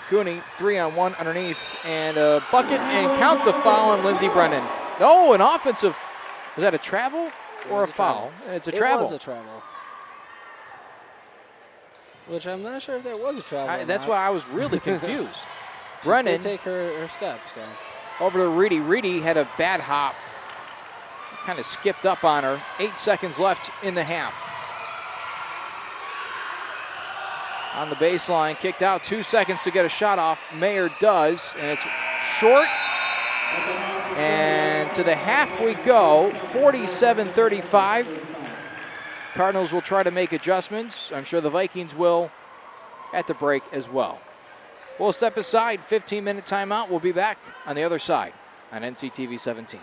Cooney, 3-on-1 underneath, and a bucket, and count the foul on Lindsey Brennan. Oh, an offensive, was that a travel or a foul? It's a travel. It was a travel. Which I'm not sure if that was a travel. That's why I was really confused. Brennan take her step. So over to Reedy. Reedy had a bad hop. Kind of skipped up on her. 8 seconds left in the half. On the baseline, kicked out. 2 seconds to get a shot off. Mayer does, and it's short. And to the half we go, 47-35. Cardinals will try to make adjustments. I'm sure the Vikings will at the break as well. We'll step aside, 15-minute timeout. We'll be back on the other side on NCTV 17.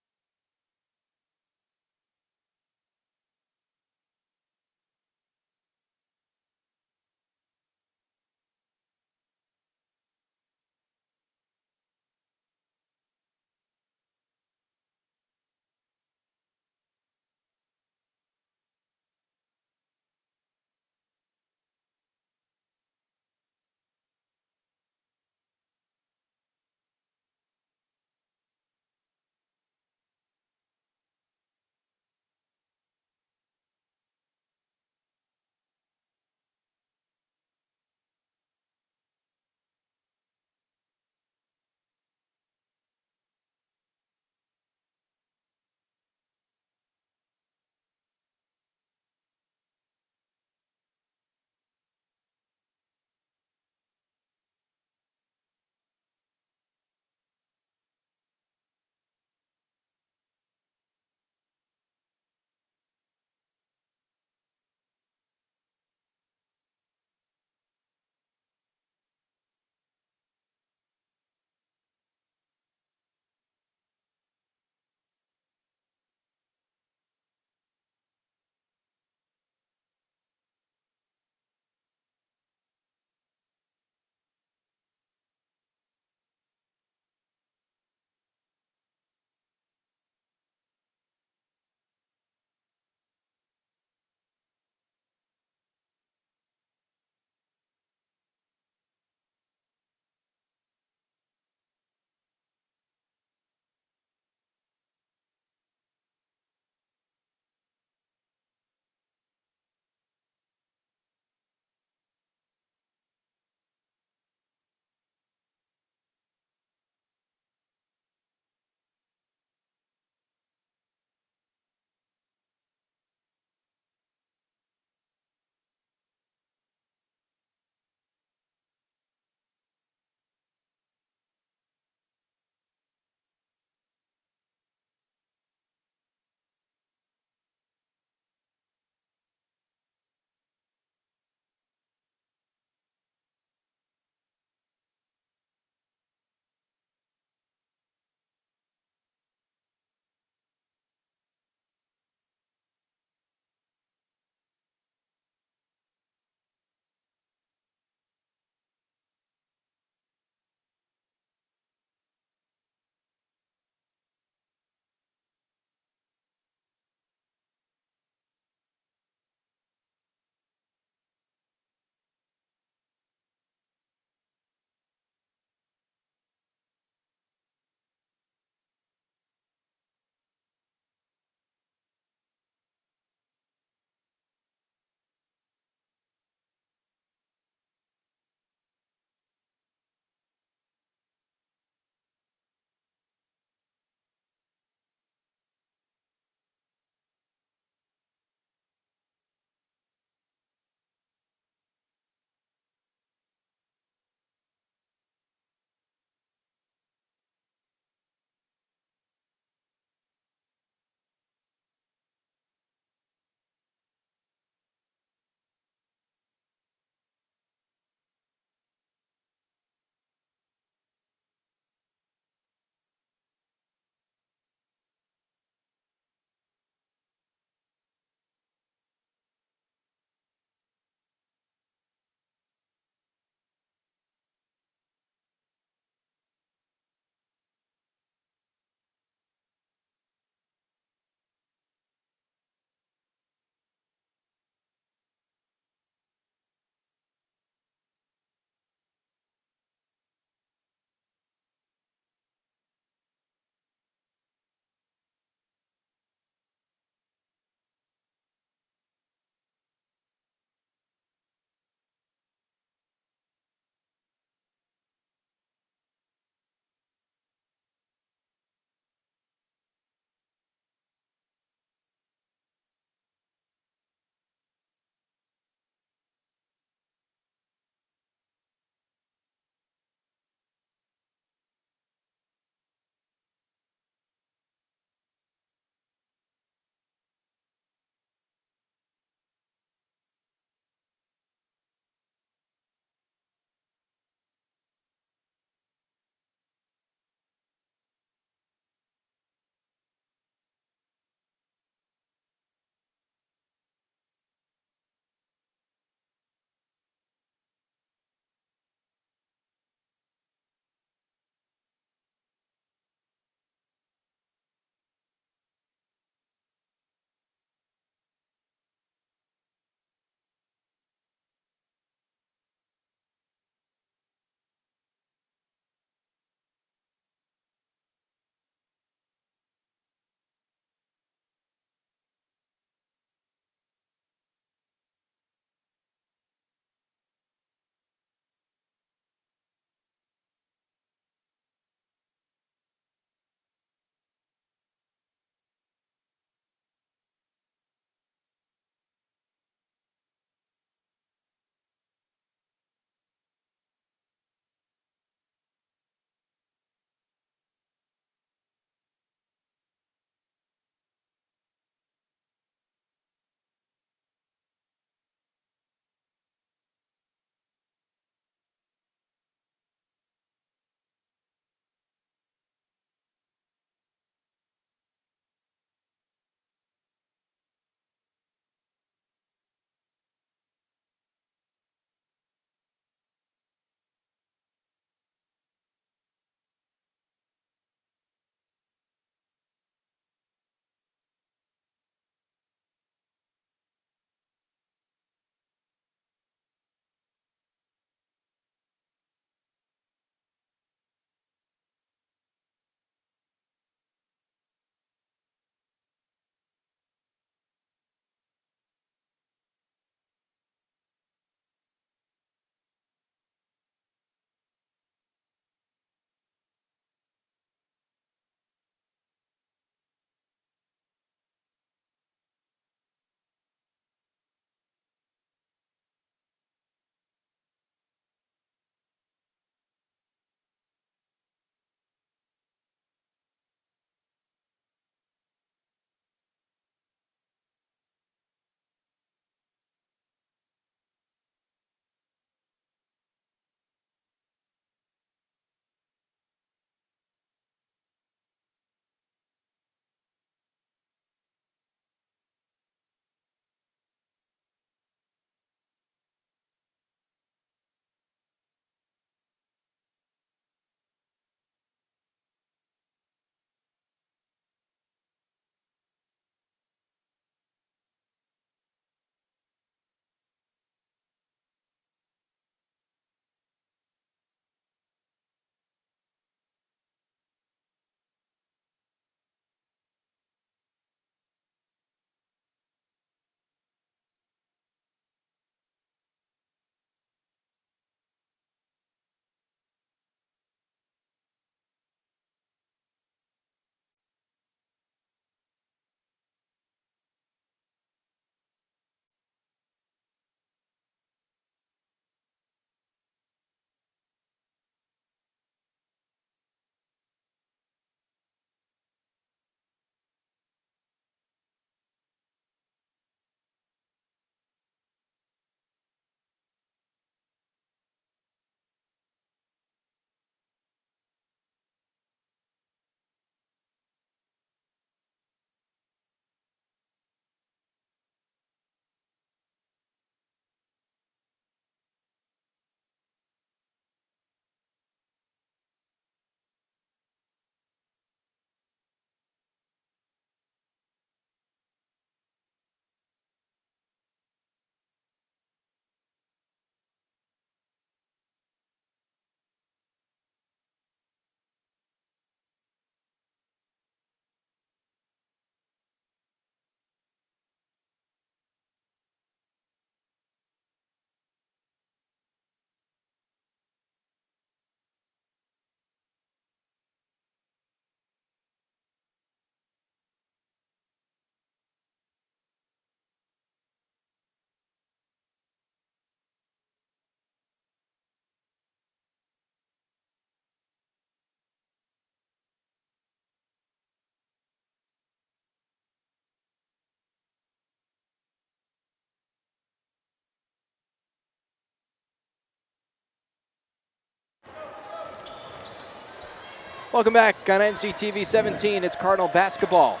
Welcome back on NCTV 17. It's Cardinal basketball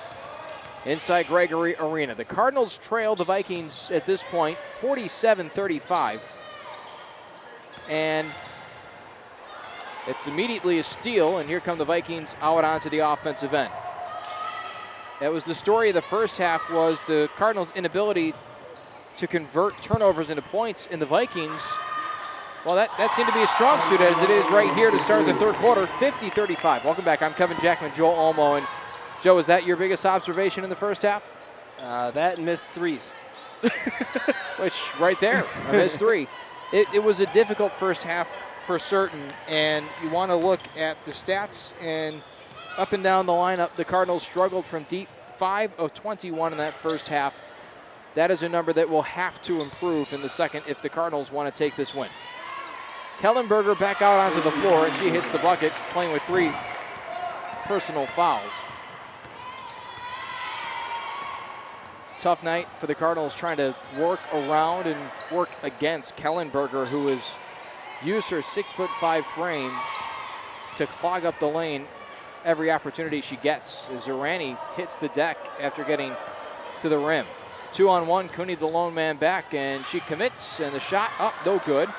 inside Gregory Arena. The Cardinals trail the Vikings at this point 47-35. And it's immediately a steal, and here come the Vikings out onto the offensive end. That was the story of the first half, was the Cardinals' inability to convert turnovers into points, and the Vikings, well, that seemed to be a strong suit as it is right here to start the third quarter, 50-35. Welcome back. I'm Kevin Jackman, Joel Olmo. And Joe, is that your biggest observation in the first half? That and missed threes. Which, right there, a missed three. It was a difficult first half for certain, and you want to look at the stats, and up and down the lineup, the Cardinals struggled from deep, 5 of 21 in that first half. That is a number that will have to improve in the second if the Cardinals want to take this win. Kellenberger back out onto the floor, and she hits the bucket, playing with 3 personal fouls. Tough night for the Cardinals trying to work around and work against Kellenberger, who has used her 6'5" frame to clog up the lane every opportunity she gets as Zerani hits the deck after getting to the rim. 2-on-1, Cooney the lone man back, and she commits, and the shot up, no good.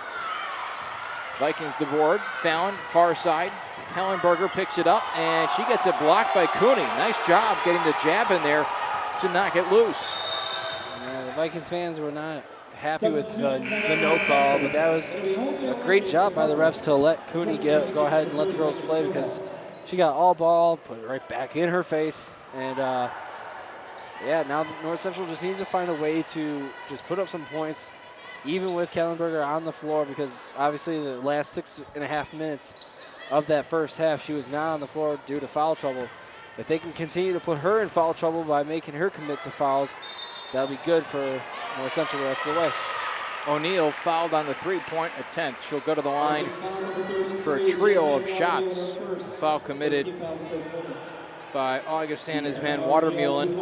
Vikings the board, Fallon, far side. Kellenberger picks it up, and she gets it blocked by Cooney. Nice job getting the jab in there to knock it loose. Yeah, the Vikings fans were not happy with the no call, but that was a great job by the refs to let Cooney go ahead and let the girls play, because she got all ball, put it right back in her face, and yeah, now North Central just needs to find a way to just put up some points, even with Kellenberger on the floor, because obviously the last 6.5 minutes of that first half, she was not on the floor due to foul trouble. If they can continue to put her in foul trouble by making her commit to fouls, that'll be good for North Central the rest of the way. O'Neal fouled on the three-point attempt. She'll go to the line for a trio of shots. Foul committed by Augustana's Van Watermeulen.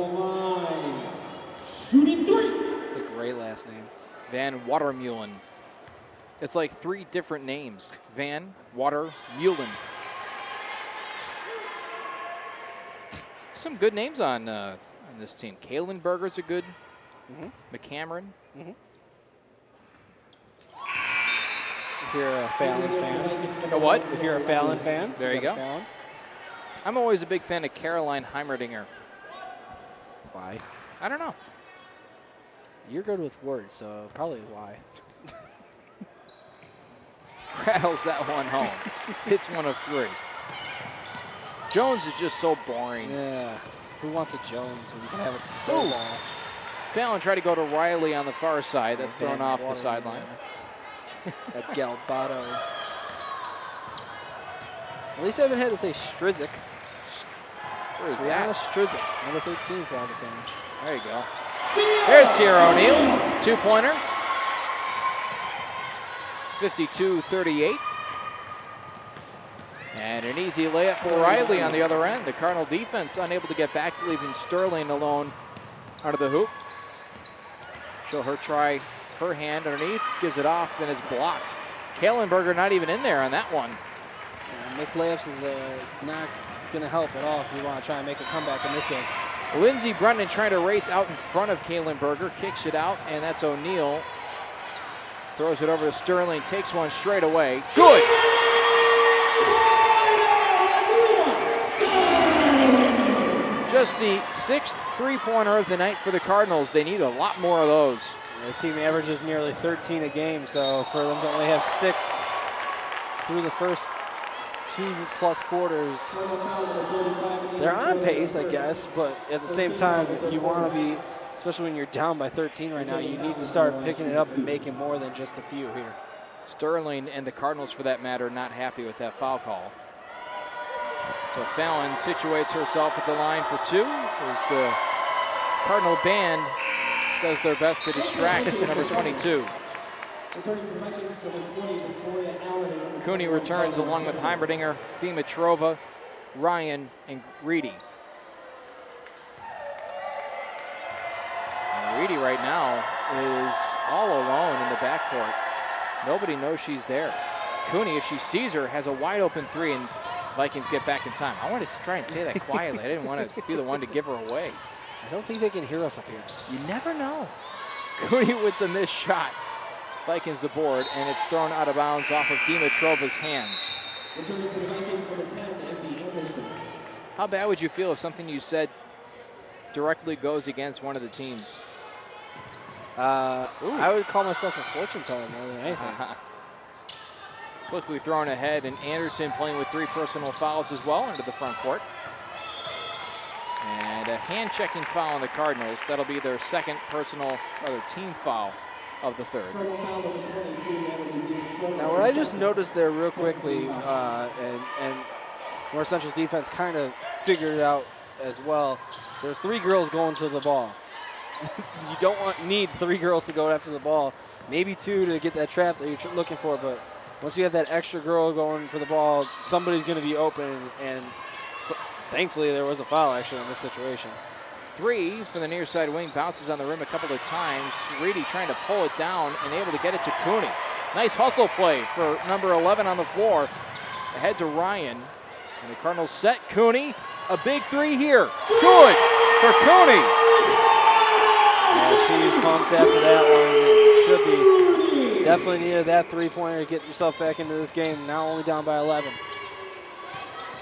Shooting 3. It's a great last name. Van Watermeulen. It's like 3 different names. Van Watermeulen. Some good names on this team. Kellenberger's a good. McCameron. If you're a Fallon fan. A what? If you're a Fallon fan. There you go. Fallon. I'm always a big fan of Caroline Heimerdinger. Why? I don't know. You're good with words, so probably why. Rattles that one home. Hits 1 of 3. Jones is just so boring. Yeah. Who wants a Jones when you can have a Stovall? Fallon tried to go to Riley on the far side. That's thrown off the sideline. At Galbato. At least I haven't had to say Strizik. Where is Brianna that? Strizik, number 13 for Augustana. There you go. There's Sierra O'Neal. 2-pointer. 52-38. And an easy layup for Riley on the other end. The Cardinal defense unable to get back, leaving Sterling alone out of the hoop. She'll try her hand underneath, gives it off, and it's blocked. Kellenberger not even in there on that one. Yeah, missed layups is not going to help at all if you want to try and make a comeback in this game. Lindsey Brennan trying to race out in front of Kellenberger, kicks it out, and that's O'Neal. Throws it over to Sterling, takes one straight away. Good! Just the 6th three-pointer of the night for the Cardinals. They need a lot more of those. This team averages nearly 13 a game, so for them to only have 6 through the first 2+ quarters, they're on pace, I guess, but at the same time, you want to be, especially when you're down by 13 right now, you need to start picking it up and making more than just a few here. Sterling and the Cardinals, for that matter, not happy with that foul call. So Fallon situates herself at the line for 2 as the Cardinal band does their best to distract number 22. Cooney returns along with Heimerdinger, Dimitrova, Ryan, and Reedy. And Reedy right now is all alone in the backcourt. Nobody knows she's there. Cooney, if she sees her, has a wide open 3, and Vikings get back in time. I wanted to try and say that quietly. I didn't want to be the one to give her away. I don't think they can hear us up here. You never know. Cooney with the missed shot. Vikings the board, and it's thrown out of bounds off of Dimitrova's hands. Returning for the Vikings, number 10, Essie Anderson. How bad would you feel if something you said directly goes against one of the teams? I would call myself a fortune teller more than anything. Quickly thrown ahead, and Anderson playing with 3 personal fouls as well into the front court. And a hand-checking foul on the Cardinals. That'll be their second team foul of the third. Now, what I just noticed there real quickly, and North Central's defense kind of figured it out as well. There's 3 girls going to the ball. You don't need 3 girls to go after the ball. Maybe 2 to get that trap that you're looking for, but once you have that extra girl going for the ball, somebody's going to be open, and thankfully there was a foul actually in this situation. 3 for the near side wing, bounces on the rim a couple of times. Reedy trying to pull it down and able to get it to Cooney. Nice hustle play for number 11 on the floor. Ahead to Ryan, and the Cardinals set Cooney. A big 3 here. Good for Cooney. Yeah, she's pumped after that one. Should be. Definitely needed that 3-pointer to get yourself back into this game. Now only down by 11.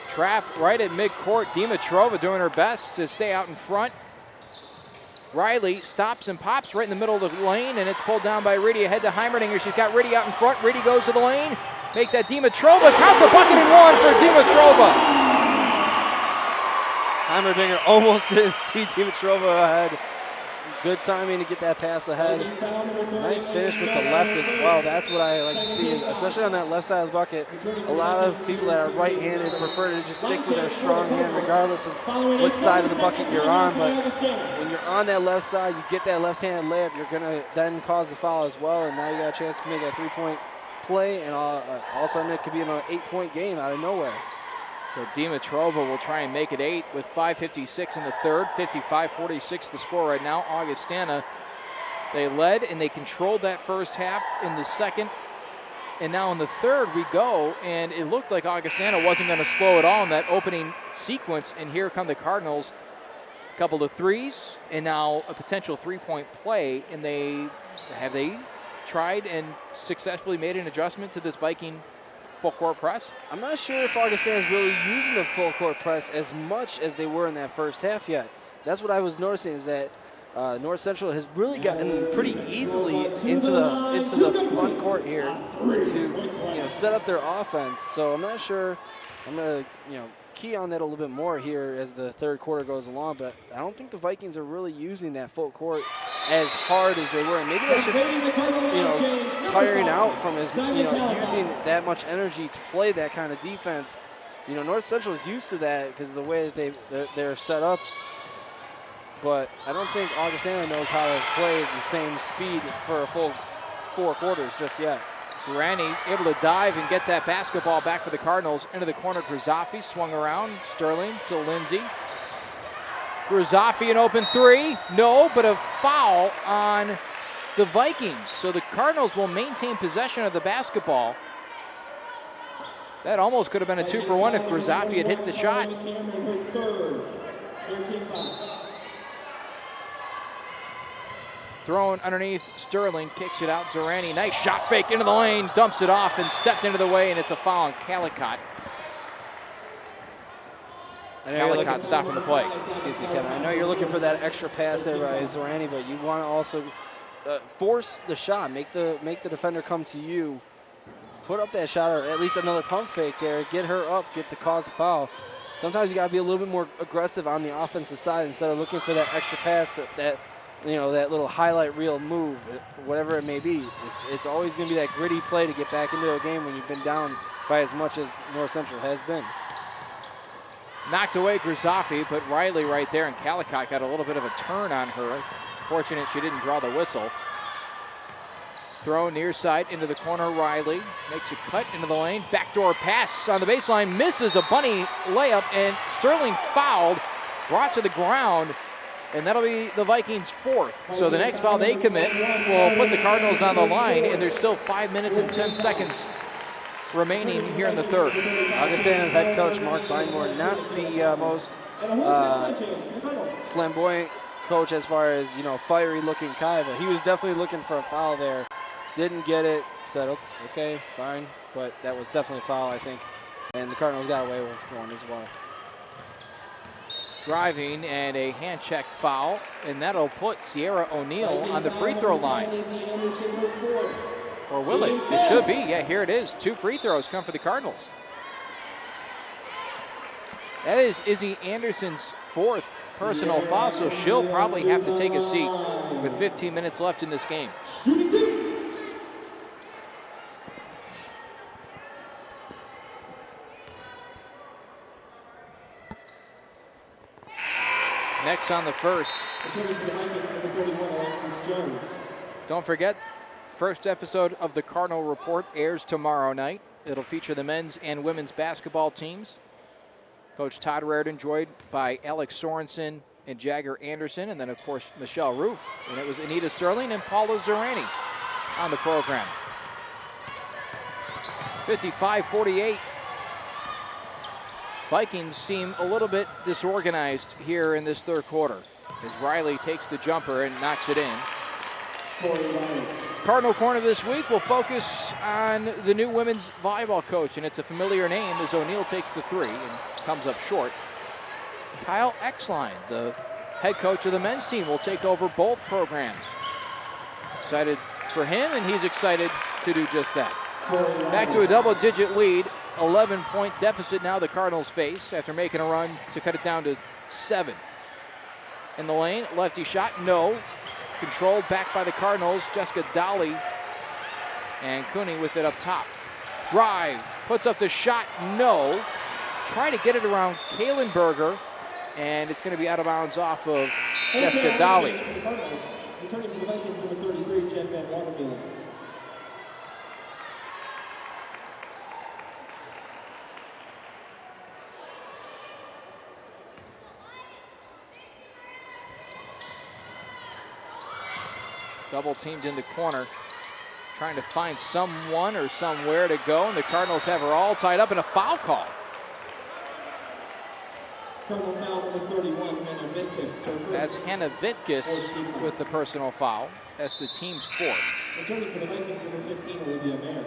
Trap right at midcourt. Dimitrova doing her best to stay out in front. Riley stops and pops right in the middle of the lane, and it's pulled down by Reedy ahead to Heimerdinger. She's got Reedy out in front. Reedy goes to the lane. Make that Dimitrova. Count the bucket and 1 for Dimitrova. Heimerdinger almost didn't see Dimitrova ahead. Good timing to get that pass ahead. Nice finish with the left as well. That's what I like to see, especially on that left side of the bucket. A lot of people that are right-handed prefer to just stick with their strong hand regardless of what side of the bucket you're on. But when you're on that left side, you get that left-handed layup, you're going to then cause the foul as well, and now you got a chance to make a 3-point play, and all of a sudden it could be an 8-point game out of nowhere. So Dimitrova will try and make it 8 with 5:56 in the third. 55-46 the score right now. Augustana, they led and they controlled that first half in the second. And now in the third we go, and it looked like Augustana wasn't going to slow at all in that opening sequence. And here come the Cardinals. A couple of threes, and now a potential 3-point play. And they tried and successfully made an adjustment to this Viking full court press? I'm not sure if Augustana is really using the full court press as much as they were in that first half yet. That's what I was noticing, is that North Central has really gotten pretty easily into the front court here to set up their offense. So I'm not sure. I'm gonna key on that a little bit more here as the third quarter goes along. But I don't think the Vikings are really using that full court as hard as they were. And maybe that's just tiring out from using that much energy to play that kind of defense. North Central is used to that because of the way that they're set up. But I don't think Augustana knows how to play the same speed for a full 4 quarters just yet. Serrani able to dive and get that basketball back for the Cardinals. Into the corner, Grzafi swung around. Sterling to Lindsay. Grzafi an open 3. No, but a foul on the Vikings. So the Cardinals will maintain possession of the basketball. That almost could have been a 2-for-1 if Grzafi had hit the shot. Thrown underneath, Sterling kicks it out. Zorani, nice shot fake into the lane, dumps it off and stepped into the way, and it's a foul on Calicott. Calicott stopping the play. Excuse me, Kevin. I know you're looking for that extra pass there by Zorani, but you want to also force the shot, make the defender come to you, put up that shot or at least another pump fake there, get her up, get the cause of foul. Sometimes you got to be a little bit more aggressive on the offensive side instead of looking for that extra pass, that little highlight reel move, whatever it may be. It's always going to be that gritty play to get back into a game when you've been down by as much as North Central has been. Knocked away Grzafi, but Riley right there, and Calicott got a little bit of a turn on her. Fortunate she didn't draw the whistle. Throw near side into the corner, Riley makes a cut into the lane. Backdoor pass on the baseline, misses a bunny layup, and Sterling fouled, brought to the ground. And that'll be the Vikings' 4th. So the next foul they commit will put the Cardinals on the line, and there's still 5 minutes and 10 seconds remaining here in the third. Augustana's head coach, Mark Bindmore, not the most flamboyant coach as far as, fiery looking guy, but he was definitely looking for a foul there. Didn't get it, said, okay, fine, but that was definitely a foul, I think. And the Cardinals got away with one as well. Driving and a hand check foul, and that'll put Sierra O'Neal on the free throw line. Or will it? It should be. Yeah, here it is. 2 free throws come for the Cardinals. That is Izzy Anderson's 4th personal foul, so she'll probably have to take a seat with 15 minutes left in this game. Next on the first. Don't forget, first episode of the Cardinal Report airs tomorrow night. It'll feature the men's and women's basketball teams. Coach Todd Reardon, joined by Alex Sorensen and Jagger Anderson, and then, of course, Michelle Roof. And it was Anita Sterling and Paula Zerani on the program. 55-48. Vikings seem a little bit disorganized here in this third quarter as Riley takes the jumper and knocks it in. Cardinal Corner this week will focus on the new women's volleyball coach, and it's a familiar name as O'Neal takes the 3 and comes up short. Kyle Exline, the head coach of the men's team, will take over both programs. Excited for him, and he's excited to do just that. Back to a double-digit lead. 11-point deficit now the Cardinals face after making a run to cut it down to 7. In the lane, lefty shot, no. Controlled back by the Cardinals. Jessica Dolly and Cooney with it up top. Drive, puts up the shot, no. Try to get it around Kalenberger, and it's going to be out of bounds off of Jessica Dolly. Returning for the Vikings, number 33, Jen Van Watermeulen. Double teamed in the corner, trying to find someone or somewhere to go, and the Cardinals have her all tied up in a foul call. Cardinal foul number 31, Hannah Vitkus. That's Hannah Vitkus with the personal foul. That's the team's 4th. Returning for the Vikings, number 15, Olivia Mayer.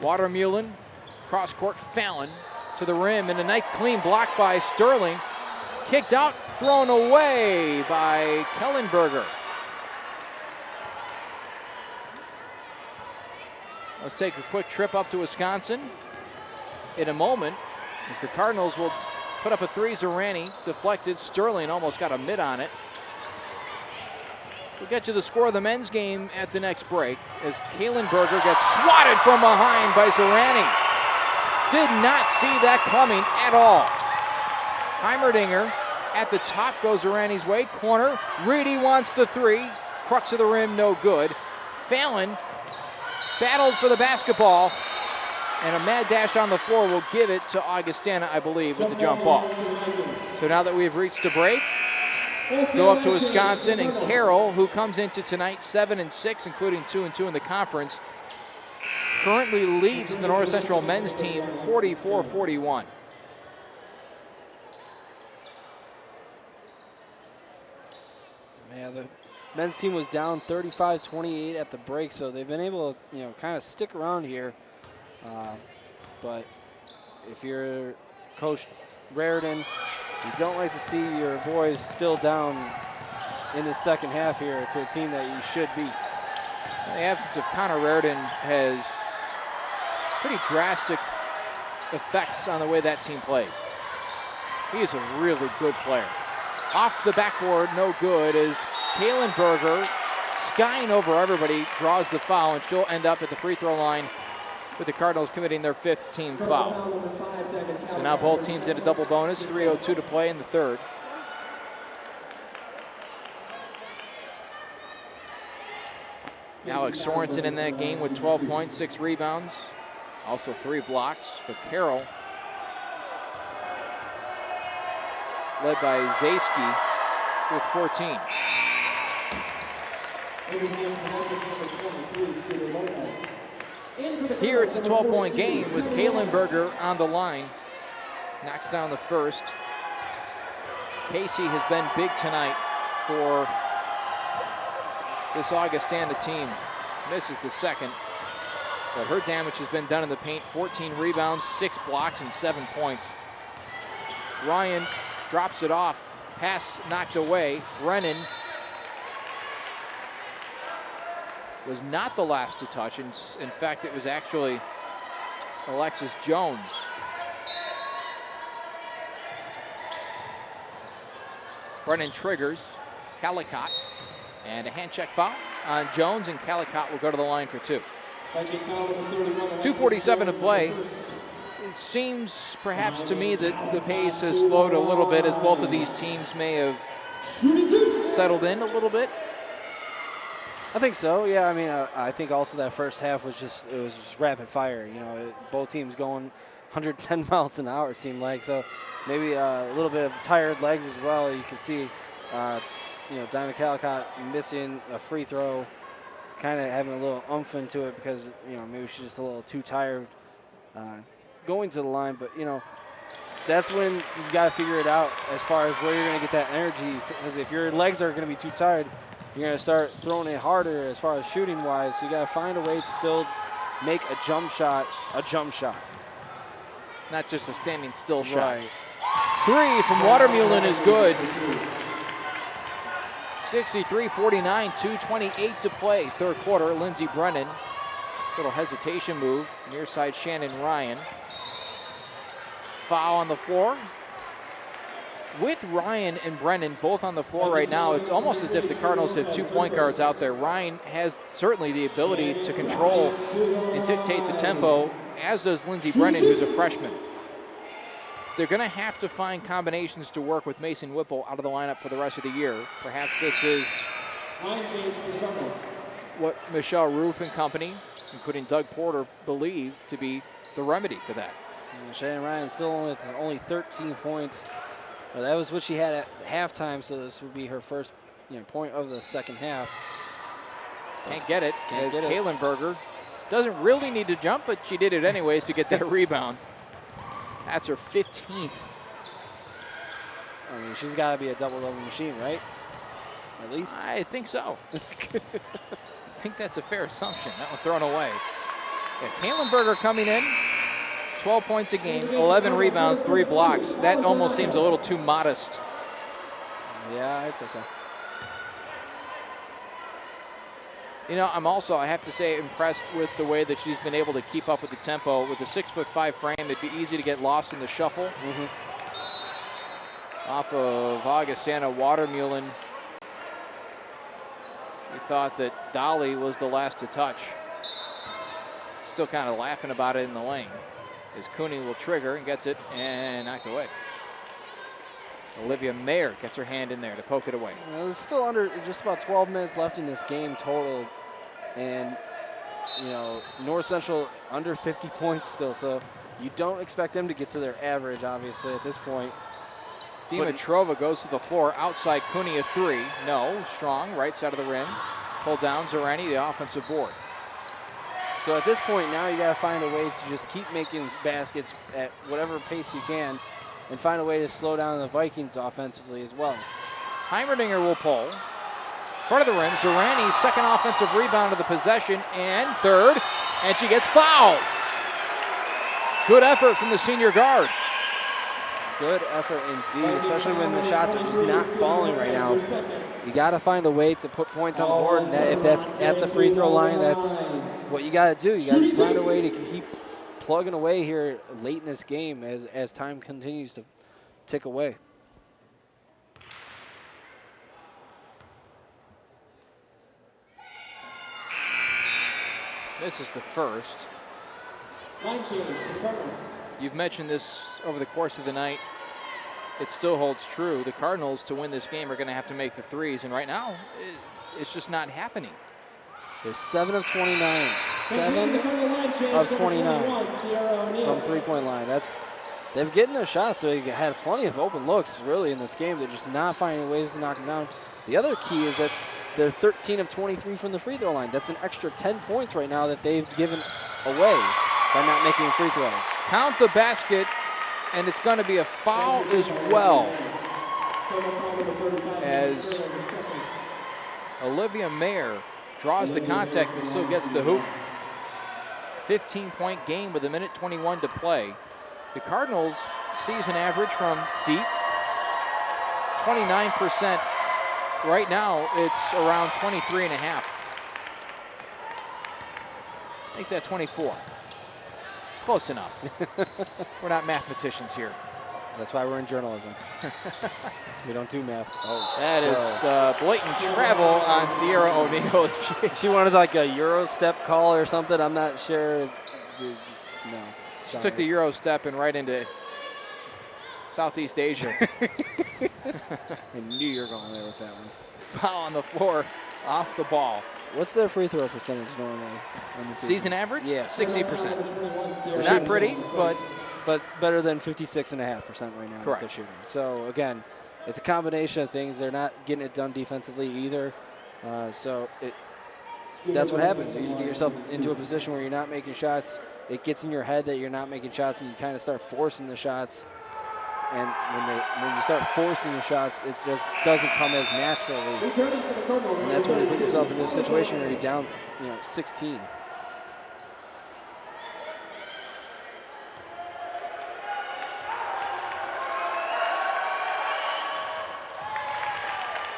Watermeulen, cross-court Fallon to the rim, and a nice clean block by Sterling. Kicked out, thrown away by Kellenberger. Let's take a quick trip up to Wisconsin in a moment as the Cardinals will put up a 3. Zerani deflected. Sterling almost got a mid on it. We'll get to the score of the men's game at the next break as Kalenberger gets swatted from behind by Zerani. Did not see that coming at all. Heimerdinger at the top goes Zerani's way. Corner, Reedy wants the 3. Crux of the rim, no good. Fallon battled for the basketball, and a mad dash on the floor will give it to Augustana, I believe, with the jump ball. So now that we've reached a break, go up to Wisconsin, and Carroll, who comes into tonight 7-6, including 2-2 in the conference, currently leads the North Central men's team 44-41. Yeah, the men's team was down 35-28 at the break, so they've been able to, kind of stick around here. But if you're Coach Reardon, you don't like to see your boys still down in the second half here to a team that you should beat. The absence of Connor Reardon has pretty drastic effects on the way that team plays. He is a really good player. Off the backboard, no good, as Kalenberger, skying over everybody, draws the foul, and she'll end up at the free throw line with the Cardinals committing their 5th team foul. So now both teams in a double bonus, 3:02 to play in the third. Alex Sorensen in that game with 12 points, 6 rebounds, also 3 blocks, but Carroll led by Zayski with 14. Here it's a 12-point game with Kahlenberger on the line. Knocks down the first. Casey has been big tonight for this Augustana team. Misses the second, but her damage has been done in the paint. 14 rebounds, 6 blocks, and 7 points. Ryan drops it off. Pass knocked away. Brennan was not the last to touch. In fact, it was actually Alexis Jones. Brennan triggers. Calicott. And a hand check foul on Jones, and Calicott will go to the line for 2. 2:47 to play. It seems perhaps to me that the pace has slowed a little bit as both of these teams may have settled in a little bit. I think so. Yeah, I mean, I think also that first half was just rapid fire. You know, both teams going 110 miles an hour, it seemed like. So maybe a little bit of tired legs as well. You can see, Diamond Calicott missing a free throw, kind of having a little oomph into it because, maybe she's just a little too tired going to the line. But, that's when you got to figure it out as far as where you're going to get that energy. Because if your legs are going to be too tired, you're going to start throwing it harder as far as shooting-wise. So you got to find a way to still make a jump shot. Not just a standing still shot. Right. 3 from Watermullen is good. 63-49, 2:28 to play. Third quarter, Lindsey Brennan. Little hesitation move. Near side, Shannon Ryan. Foul on the floor. With Ryan and Brennan both on the floor right now, it's almost as if the Cardinals have 2 point guards out there. Ryan has certainly the ability to control and dictate the tempo, as does Lindsey Brennan, who's a freshman. They're going to have to find combinations to work with Mason Whipple out of the lineup for the rest of the year. Perhaps this is what Michelle Roof and company, including Doug Porter, believe to be the remedy for that. Shannon Ryan still with only 13 points. That was what she had at halftime, so this would be her first point of the second half. Can't get it, as Kahlenberger doesn't really need to jump, but she did it anyways to get that rebound. That's her 15th. I mean, she's got to be a double-double machine, right? At least. I think so. I think that's a fair assumption. That one thrown away. Yeah, Kahlenberger coming in. 12 points a game, 11 rebounds, 3 blocks. That almost seems a little too modest. Yeah, I'd say so. I'm also, I have to say, impressed with the way that she's been able to keep up with the tempo. With a 6'5" frame, it'd be easy to get lost in the shuffle. Off of Augustana, Watermullen. She thought that Dolly was the last to touch. Still kind of laughing about it in the lane. As Cooney will trigger and gets it and knocked away. Olivia Mayer gets her hand in there to poke it away. There's still under just about 12 minutes left in this game total. And, North Central under 50 points still. So you don't expect them to get to their average, obviously, at this point. Dimitrova goes to the floor. Outside, Cooney a 3. No, strong, right side of the rim. Pulled down, Zorani, the offensive board. So at this point now you got to find a way to just keep making baskets at whatever pace you can and find a way to slow down the Vikings offensively as well. Heimerdinger will pull. Front of the rim, Zorani's second offensive rebound of the possession and third, and she gets fouled. Good effort from the senior guard. Good effort indeed, especially when the shots are just not falling right now. You got to find a way to put points on the board, and if that's at the free throw line, that's what you got to do. You got to just find a way to keep plugging away here late in this game as time continues to tick away. This is the first. Line change for the Cardinals. You've mentioned this over the course of the night. It still holds true. The Cardinals, to win this game, are going to have to make the threes, and right now, it's just not happening. They're 7 of 29. 7 of 29 from three-point line. they've getting their shots. They had plenty of open looks, really, in this game. They're just not finding ways to knock them down. The other key is that they're 13 of 23 from the free throw line. That's an extra 10 points right now that they've given away by not making free throws. Count the basket, and it's going to be a foul as well, as Olivia Mayer draws the contact and still gets the hoop. 15-point game with 1:21 to play. The Cardinals' season average from deep, 29%. Right now, it's around 23.5. Make that 24. Close enough. We're not mathematicians here. That's why we're in journalism. We don't do math. Oh, that is blatant travel on Sierra O'Neal. She wanted like a Euro step call or something. I'm not sure. No. She took the Euro step and right into Southeast Asia. I knew you were going there with that one. Foul on the floor, off the ball. What's their free throw percentage normally in the season average? Yeah. 60%. They're not pretty, but better than 56.5% right now. Correct. They're shooting. So again, it's a combination of things. They're not getting it done defensively either. That's what happens. You get yourself into a position where you're not making shots. It gets in your head that you're not making shots, and you kind of start forcing the shots. And when you start forcing the shots, it just doesn't come as naturally. And that's when you put yourself into a situation where you're down, 16.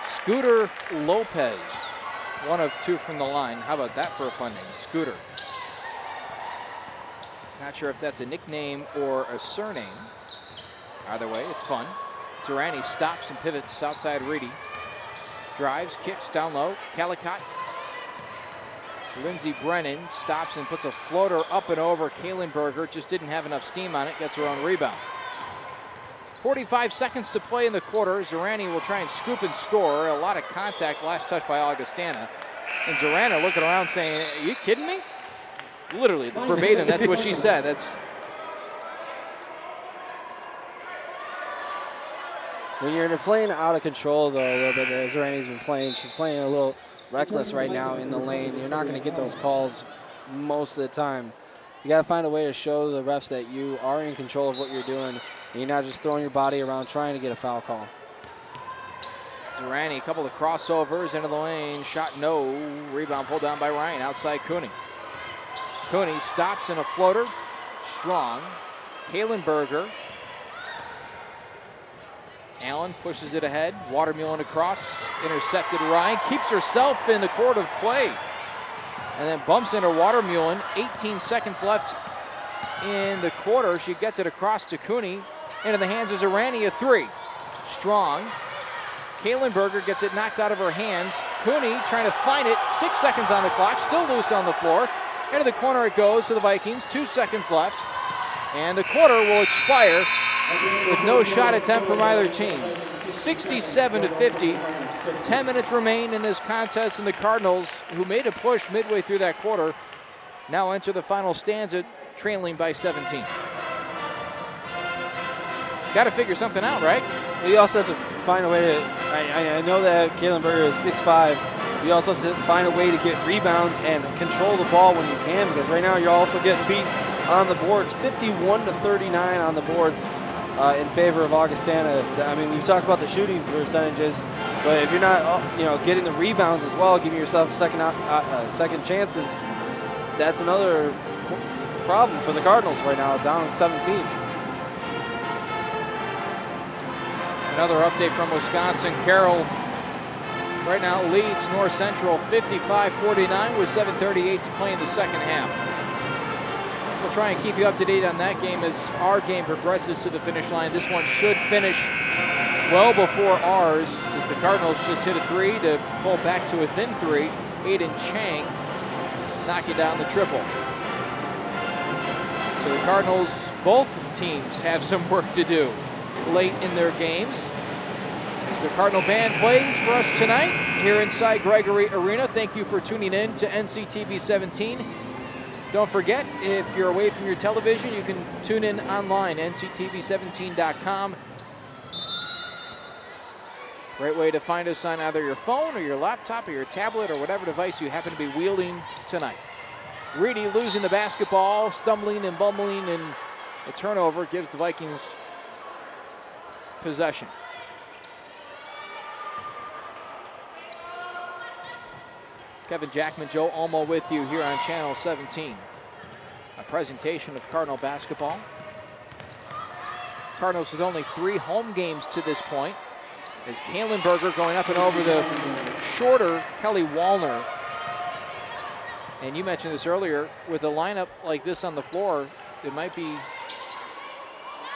Scooter Lopez, 1 of 2 from the line. How about that for a fun name, Scooter? Not sure if that's a nickname or a surname. Either way, it's fun. Zerani stops and pivots outside Reedy. Drives, kicks down low. Calicott. Lindsey Brennan stops and puts a floater up and over. Kahlenberger just didn't have enough steam on it. Gets her own rebound. 45 seconds to play in the quarter. Zerani will try and scoop and score. A lot of contact. Last touch by Augustana. And Zerani looking around saying, "Are you kidding me?" Literally, verbatim, that's what she said. When you're playing out of control, though, a little bit, as Zerani's been playing, she's playing a little reckless right now in the lane. You're not going to get those calls most of the time. You got to find a way to show the refs that you are in control of what you're doing, and you're not just throwing your body around trying to get a foul call. Zerani, a couple of crossovers into the lane. Shot no. Rebound pulled down by Ryan outside Cooney. Cooney stops in a floater. Strong. Kahlenberger. Allen pushes it ahead. Watermullen across. Intercepted Ryan. Keeps herself in the court of play. And then bumps into Watermullen. 18 seconds left in the quarter. She gets it across to Cooney. Into the hands of Zerani, a 3. Strong. Kahlenberger gets it knocked out of her hands. Cooney trying to find it. 6 seconds on the clock. Still loose on the floor. Into the corner it goes to the Vikings. 2 seconds left. And the quarter will expire with no shot attempt from either team. 67-50. 10 minutes remain in this contest, and the Cardinals, who made a push midway through that quarter, now enter the final stanza trailing by 17. Got to figure something out, right? We also have to find a way to, I know that Kahlenberger is 6'5". You also have to find a way to get rebounds and control the ball when you can, because right now you're also getting beat on the boards. 51-39 on the boards in favor of Augustana. I mean, we've talked about the shooting percentages, but if you're not, getting the rebounds as well, giving yourself second chances, that's another problem for the Cardinals right now, down 17. Another update from Wisconsin. Carroll right now leads North Central 55-49 with 7:38 to play in the second half. We'll try and keep you up to date on that game as our game progresses to the finish line. This one should finish well before ours, as the Cardinals just hit a 3 to pull back to within 3. Aiden Chang knocking down the triple. So the Cardinals, both teams have some work to do late in their games. As the Cardinal Band plays for us tonight here inside Gregory Arena. Thank you for tuning in to NCTV 17. Don't forget, if you're away from your television, you can tune in online, nctv17.com. Great way to find us on either your phone or your laptop or your tablet or whatever device you happen to be wielding tonight. Reedy losing the basketball, stumbling and bumbling, and a turnover gives the Vikings possession. Kevin Jackman, Joe Olmo with you here on Channel 17. A presentation of Cardinal basketball. Cardinals with only 3 home games to this point. As Kahlenberger going up and over the shorter Kelly Wallner. And you mentioned this earlier, with a lineup like this on the floor, it might be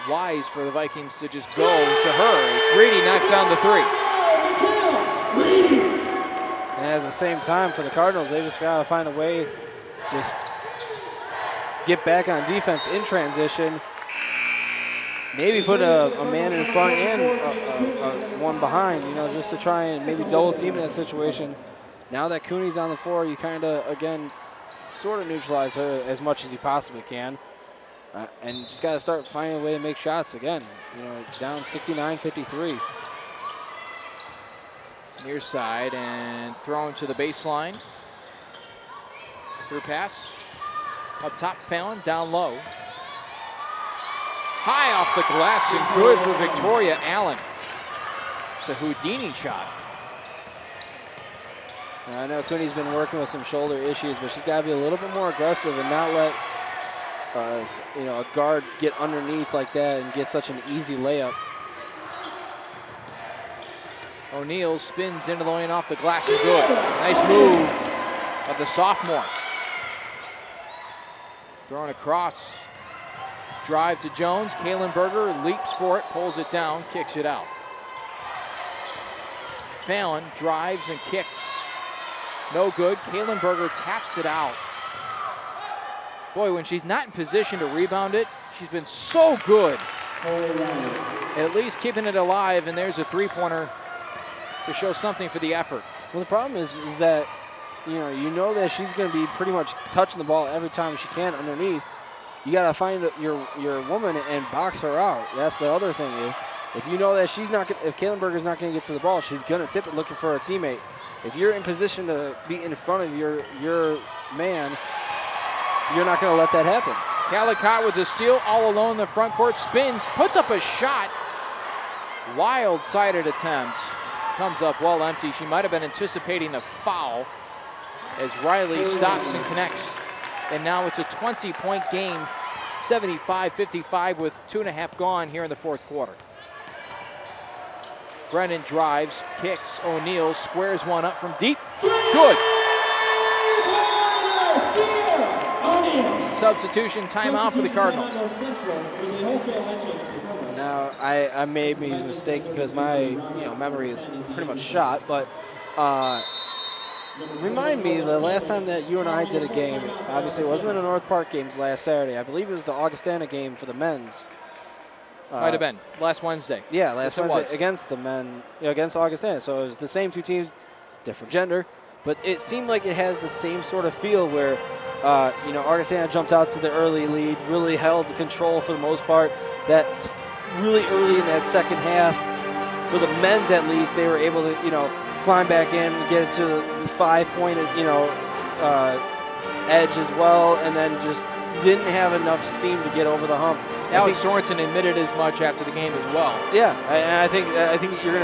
wise for the Vikings to just go to her as Reedy knocks down the 3. And at the same time, for the Cardinals, they just got to find a way to just get back on defense in transition. Maybe put a man in front and one behind, you know, just to try and maybe double team in that situation. Now that Cooney's on the floor, you kind of, again, sort of neutralize her as much as you possibly can. And just got to start finding a way to make shots again. You know, down 69-53. Near side and thrown to the baseline. Through pass. Up top, Fallon, down low. High off the glass and good for Victoria Allen. It's a Houdini shot. Now, I know Cooney's been working with some shoulder issues, but she's got to be a little bit more aggressive and not let you know, a guard get underneath like that and get such an easy layup. O'Neal spins into the lane off the glass and good. Nice move of the sophomore. Thrown across. Drive to Jones. Kahlenberger leaps for it, pulls it down, kicks it out. Fallon drives and kicks. No good. Kahlenberger taps it out. Boy, when she's not in position to rebound it, she's been so good. At least keeping it alive, and there's a three-pointer to show something for the effort. Well, the problem is that, you know that she's going to be pretty much touching the ball every time she can underneath. You got to find your woman and box her out. That's the other thing. If you know that she's not, if Kahlenberger's not going to get to the ball, she's going to tip it looking for a teammate. If you're in position to be in front of your man, you're not going to let that happen. Calicott with the steal, all alone in the front court, spins, puts up a shot. Wild-sided attempt. Comes up well empty. She might have been anticipating a foul as Riley stops and connects. And now it's a 20-point game, 75-55 with 2.5 gone here in the fourth quarter. Brennan drives, kicks, O'Neal squares one up from deep. Good. Substitution timeout for the Cardinals. Now, I made me a mistake because my memory is pretty much shot, but remind me the last time that you and I did a game, obviously it wasn't in the North Park games last Saturday. I believe it was the Augustana game for the men's. Might have been last Wednesday. Yeah, last Wednesday against the men, against Augustana. So it was the same two teams, different gender, but it seemed like it has the same sort of feel where, Augustana jumped out to the early lead, really held the control for the most part. That's really early in that second half. For the men's, at least, they were able to, climb back in and get it to the 5-point, edge as well, and then just didn't have enough steam to get over the hump. Alex Sorensen admitted as much after the game as well. Yeah, and I think you're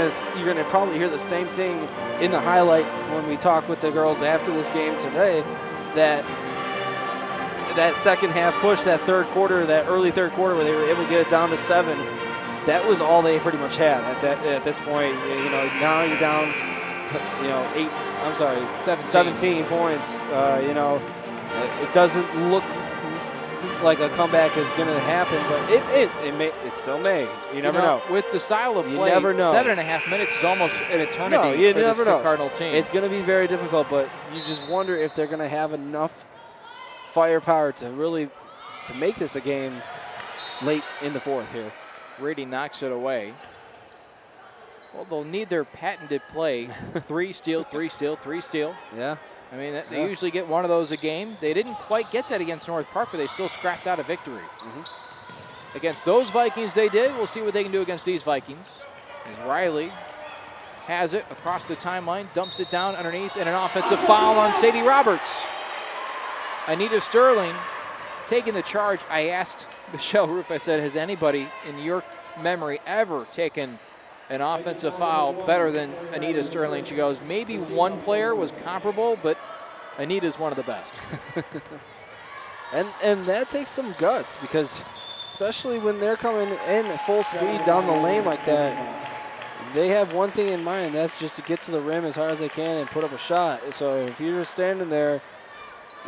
gonna probably hear the same thing in the highlight when we talk with the girls after this game today. That second half push, that third quarter, that early third quarter where they were able to get it down to 7. That was all they pretty much had at this point. Now you're down, 17 points. It doesn't look like a comeback is going to happen, but it still may. You never know. With the style of play, you never know. 7.5 minutes is almost an eternity for this Cardinal team. It's going to be very difficult, but you just wonder if they're going to have enough firepower to make this a game late in the fourth here. Reedy knocks it away. Well, they'll need their patented play. 3 steal, 3 steal, 3 steal. Yeah. I mean, they usually get one of those a game. They didn't quite get that against North Park, but they still scrapped out a victory. Against those Vikings they did. We'll see what they can do against these Vikings. As Riley has it across the timeline, dumps it down underneath, and an offensive foul on Sadie Roberts. Anita Sterling taking the charge. I asked Michelle Roof, I said, has anybody in your memory ever taken an offensive foul better than Anita Sterling? She goes, maybe one player was comparable, but Anita's one of the best. and that takes some guts, because especially when they're coming in at full speed down the lane like that, they have one thing in mind, that's just to get to the rim as hard as they can and put up a shot. So if you're just standing there,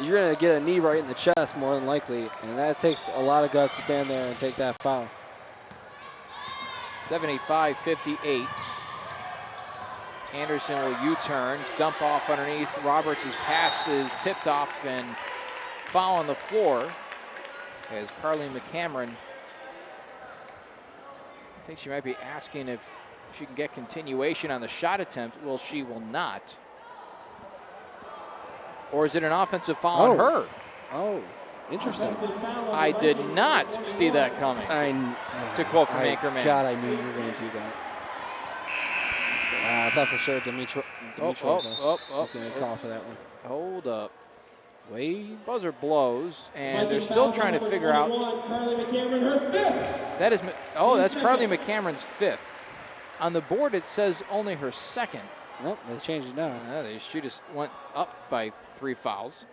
you're going to get a knee right in the chest more than likely, and that takes a lot of guts to stand there and take that foul. 75-58. Anderson will U-turn, dump off underneath. Roberts' pass is tipped off and foul on the floor as Carly McCameron, I think she might be asking if she can get continuation on the shot attempt. Well, she will not. Or is it an offensive foul on her? Oh, interesting. I did not see that coming. To quote from Anchorman. God, I knew you were going to do that. I thought for sure Dimitri was going to call for that one. Hold up. Wait, buzzer blows, and they're still trying to figure out. Carly McCameron, her fifth. That is, that's Carly McCameron's fifth. On the board, it says only her second. Nope, they changed it now. She just went up by 3 fouls.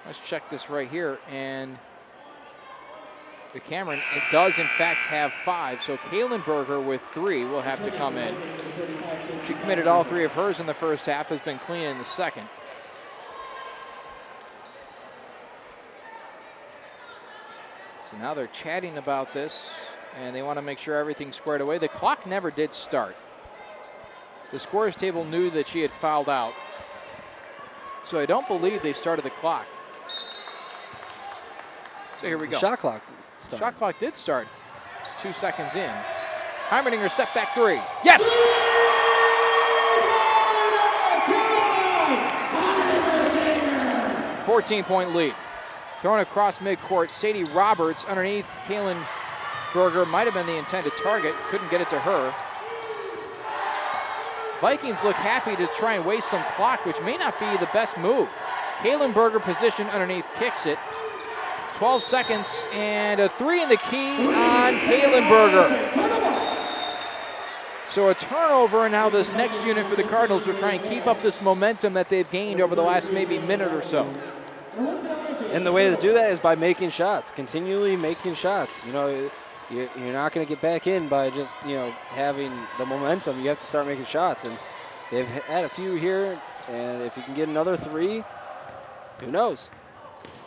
Let's check this right here, and McCameron, it does in fact have 5, so Kaylin Berger with 3 will have to come in. She committed all 3 of hers in the first half, has been clean in the second. So now they're chatting about this, and they want to make sure everything's squared away. The clock never did start. The scorers table knew that she had fouled out, so I don't believe they started the clock. So here we go. Shot clock started. Shot clock did start 2 seconds in. Heimerdinger set back 3. Yes! 14-point lead. Thrown across midcourt, Sadie Roberts underneath. Kaylin Berger might have been the intended target. Couldn't get it to her. Vikings look happy to try and waste some clock, which may not be the best move. Kaylin Berger positioned underneath, kicks it. 12 seconds and a 3 in the key on Kaylin Berger. So a turnover, and now this next unit for the Cardinals will try and keep up this momentum that they've gained over the last maybe minute or so. And the way to do that is by making shots, continually making shots. You know, you're not going to get back in by just, having the momentum. You have to start making shots, and they've had a few here, and if you can get another 3, who knows?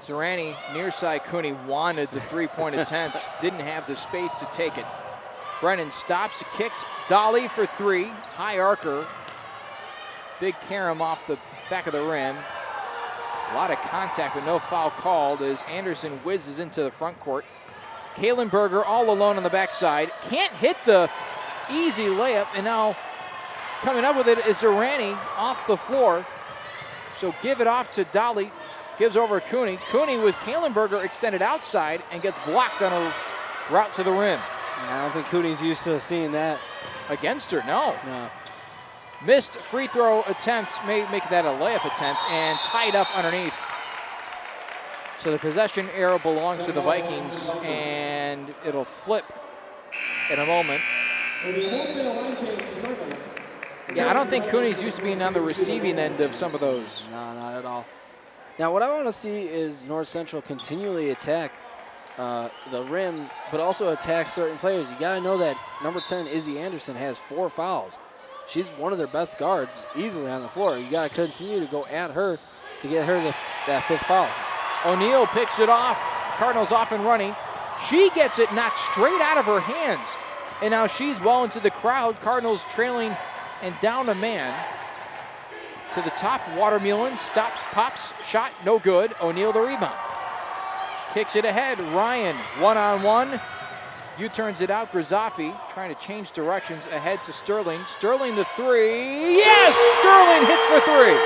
Zorani, near side Cooney wanted the 3-point attempt, didn't have the space to take it. Brennan stops, kicks, Dolly for 3, high archer. Big carom off the back of the rim. A lot of contact, but no foul called as Anderson whizzes into the front court. Kaylin Berger all alone on the backside. Can't hit the easy layup, and now coming up with it is Zorani off the floor. So give it off to Dolly. Gives over Cooney. Cooney with Kaylin Berger extended outside and gets blocked on a route to the rim. I don't think Cooney's used to seeing that. Against her, no. Missed free throw attempt, may make that a layup attempt, and tied up underneath. So the possession arrow belongs to the Vikings, and it'll flip in a moment. Yeah, I don't think Cooney's used to being on the receiving end of some of those. No, not at all. Now, what I want to see is North Central continually attack the rim, but also attack certain players. You got to know that number 10, Izzy Anderson, has 4 fouls. She's one of their best guards easily on the floor. You got to continue to go at her to get her that 5th foul. O'Neal picks it off. Cardinals off and running. She gets it knocked straight out of her hands. And now she's well into the crowd. Cardinals trailing and down a man. To the top, Watermullen stops, pops, shot, no good. O'Neal the rebound. Kicks it ahead. Ryan, one-on-one. U-turns it out. Grizafi trying to change directions ahead to Sterling. Sterling the 3. Yes! Sterling hits for 3.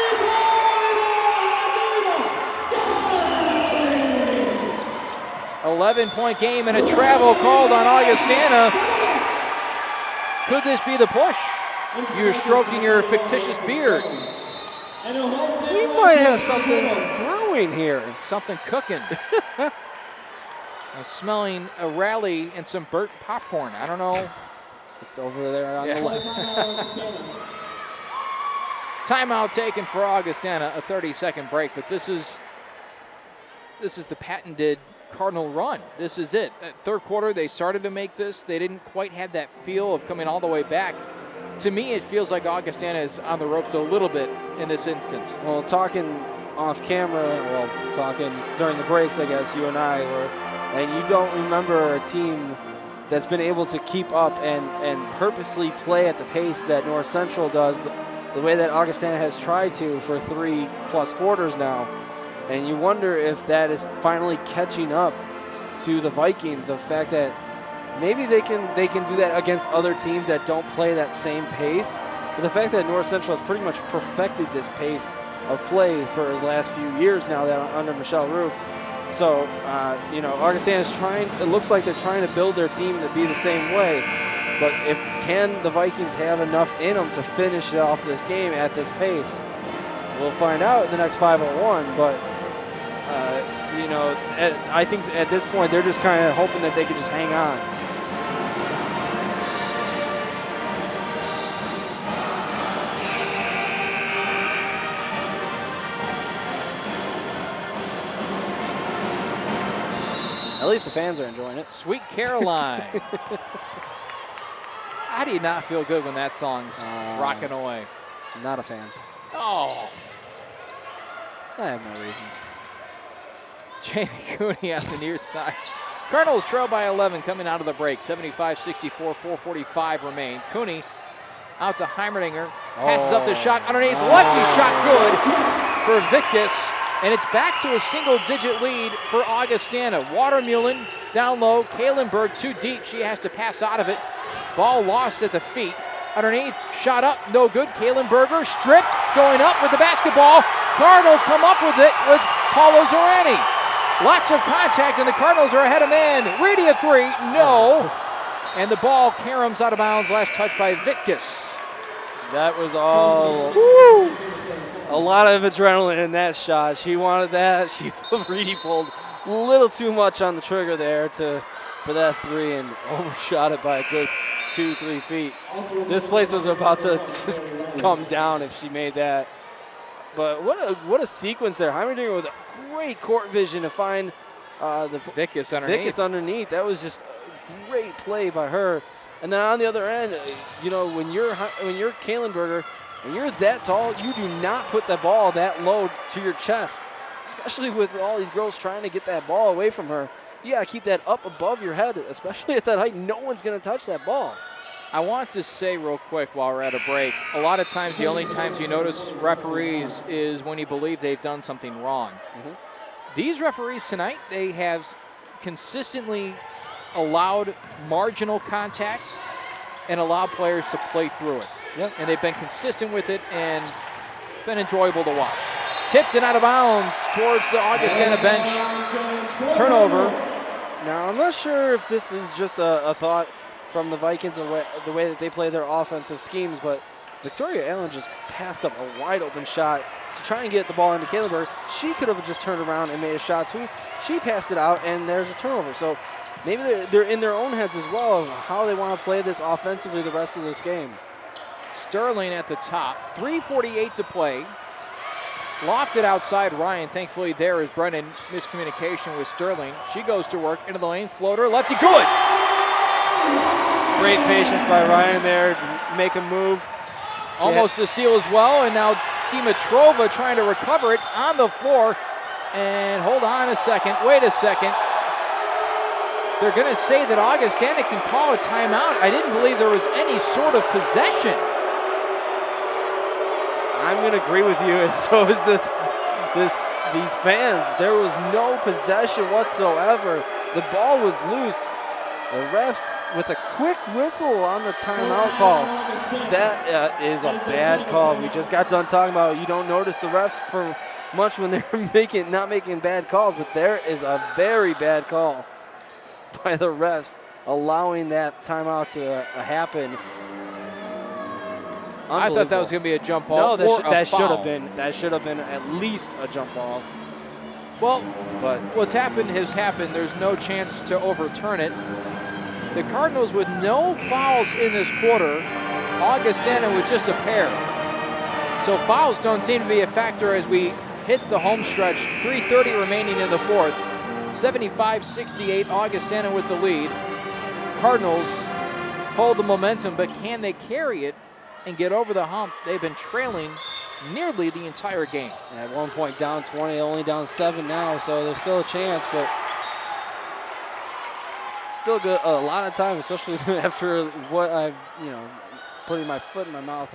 11-point game and a travel called on Augustana. Could this be the push? You're stroking your fictitious beard. We might have something brewing here. Something cooking. I'm smelling a rally and some burnt popcorn. I don't know. It's over there on the left. Timeout taken for Augustana, a 30-second break, but this is the patented Cardinal run. This is it. At third quarter, they started to make this. They didn't quite have that feel of coming all the way back. To me, it feels like Augustana is on the ropes a little bit in this instance. Well, talking off camera, talking during the breaks, I guess, you and I were, and you don't remember a team that's been able to keep up and purposely play at the pace that North Central does, the way that Augustana has tried to for 3+ quarters now. And you wonder if that is finally catching up to the Vikings, the fact that maybe they can do that against other teams that don't play that same pace. But the fact that North Central has pretty much perfected this pace of play for the last few years now that under Michelle Roof. So, Augustana is trying, it looks like they're trying to build their team to be the same way. But can the Vikings have enough in them to finish off this game at this pace? We'll find out in the next 5:01, but I think at this point they're just kind of hoping that they could just hang on. At least the fans are enjoying it. Sweet Caroline. How do you not feel good when that song's rocking away? Not a fan. Oh. I have my reasons. Jamie Cooney on the near side. Cardinals trail by 11 coming out of the break. 75-64, 4:45 remain. Cooney out to Heimerdinger. Passes up the shot underneath. Lefty shot good for Victus. And it's back to a single-digit lead for Augustana. Watermullen down low. Kalenberg too deep. She has to pass out of it. Ball lost at the feet. Underneath, shot up, no good. Kalenberger stripped, going up with the basketball. Cardinals come up with it with Paulo Zorani. Lots of contact, and the Cardinals are ahead of man. Reedy a three, no. And the ball caroms out of bounds, last touch by Victus. That was all a lot of adrenaline in that shot. She wanted that. Reedy pulled a little too much on the trigger there for that three and overshot it by a good 2-3 feet. This place was about to just come down if she made that. But what a sequence there. Heimerdinger with a great court vision to find the Victus underneath. That was just a great play by her. And then on the other end, when you're Kalenberger and you're that tall, you do not put the ball that low to your chest, especially with all these girls trying to get that ball away from her. You gotta keep that up above your head, especially at that height. No one's gonna touch that ball. I want to say real quick while we're at a break, a lot of times the only times you notice referees is when you believe they've done something wrong. Mm-hmm. These referees tonight, they have consistently allowed marginal contact and allowed players to play through it. Yep. And they've been consistent with it, and it's been enjoyable to watch. Tipped and out of bounds towards the Augustana bench. Turnover. Now, I'm not sure if this is just a thought from the Vikings, the way that they play their offensive schemes, but Victoria Allen just passed up a wide open shot to try and get the ball into Kalenberg. She could have just turned around and made a shot too. She passed it out, and there's a turnover. So maybe they're in their own heads as well of how they want to play this offensively the rest of this game. Sterling at the top, 3:48 to play. Lofted outside Ryan. Thankfully there is Brennan. Miscommunication with Sterling. She goes to work into the lane. Floater. Lefty. Good. Great patience by Ryan there to make a move. Almost the steal as well. And now Dimitrova trying to recover it on the floor. And hold on a second. Wait a second. They're going to say that Augustana can call a timeout. I didn't believe there was any sort of possession. I'm going to agree with you, and so is these fans. There was no possession whatsoever. The ball was loose. The refs with a quick whistle on the timeout call. That is a bad call. We just got done talking about you don't notice the refs for much when they're not making bad calls, but there is a very bad call by the refs, allowing that timeout to happen. I thought that was going to be a jump ball. No, or that a foul. should have been at least a jump ball. Well, but what's happened has happened. There's no chance to overturn it. The Cardinals with no fouls in this quarter. Augustana with just a pair. So fouls don't seem to be a factor as we hit the home stretch. 3:30 remaining in the fourth. 75-68, Augustana with the lead. Cardinals hold the momentum, but can they carry it and get over the hump? They've been trailing nearly the entire game. At one point down 20, only down 7 now, so there's still a chance, but still good. A lot of time, especially after what I've, putting my foot in my mouth,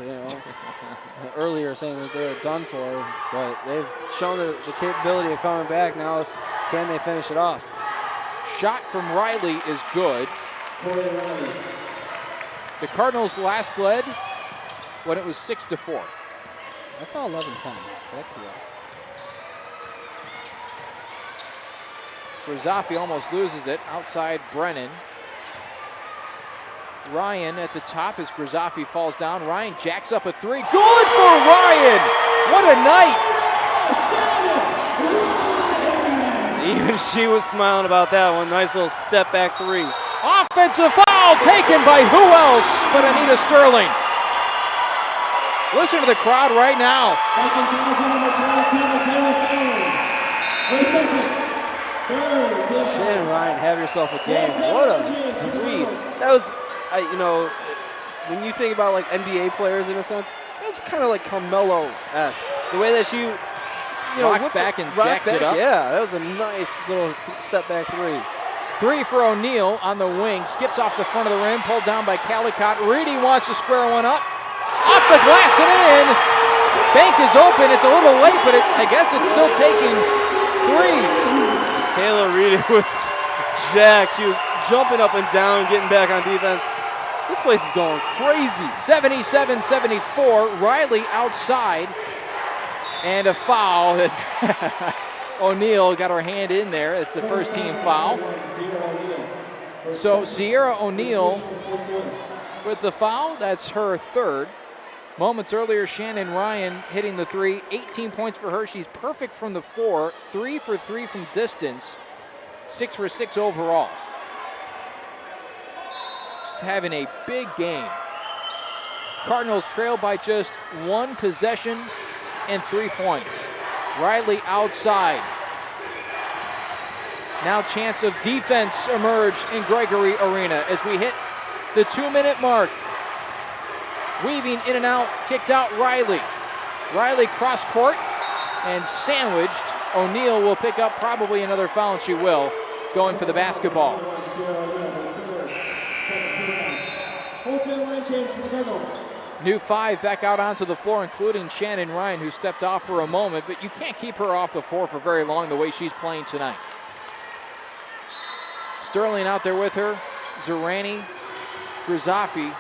earlier saying that they were done for, but they've shown the capability of coming back. Now, can they finish it off? Shot from Riley is good. The Cardinals last led when it was 6-4. I saw 11-10. That could be off. Grzafi almost loses it. Outside Brennan. Ryan at the top as Grzafi falls down. Ryan jacks up a three. Good for Ryan! What a night! Even she was smiling about that one. Nice little step back three. Offensive foul taken by who else but Anita Sterling. Listen to the crowd right now. Shannon Ryan, have yourself a game. What a three. That was, when you think about like NBA players in a sense, that's kind of like Carmelo-esque. The way that she, rocks back and jacks it up. Yeah, that was a nice little step back three. Three for O'Neal on the wing. Skips off the front of the rim. Pulled down by Calicott. Reedy wants to square one up. Off the glass and in. Bank is open. It's a little late, but I guess it's still taking threes. Taylor Reedy was jacked. She was jumping up and down, getting back on defense. This place is going crazy. 77-74. Riley outside. And a foul. O'Neal got her hand in there. It's the first team foul. So Sierra O'Neal with the foul. That's her third. Moments earlier, Shannon Ryan hitting the three. 18 points for her. She's perfect from the floor. 3 for 3 from distance. 6 for 6 overall. She's having a big game. Cardinals trail by just 1 possession and 3 points. Riley outside. Now chance of defense emerged in Gregory Arena as we hit the 2-minute mark. Weaving in and out, kicked out Riley. Riley cross court and sandwiched. O'Neal will pick up probably another foul, and she will, going for the basketball. Wholesale line change for the Cardinals. New 5 back out onto the floor, including Shannon Ryan, who stepped off for a moment, but you can't keep her off the floor for very long the way she's playing tonight. Sterling out there with her, Zerani, Grzafi,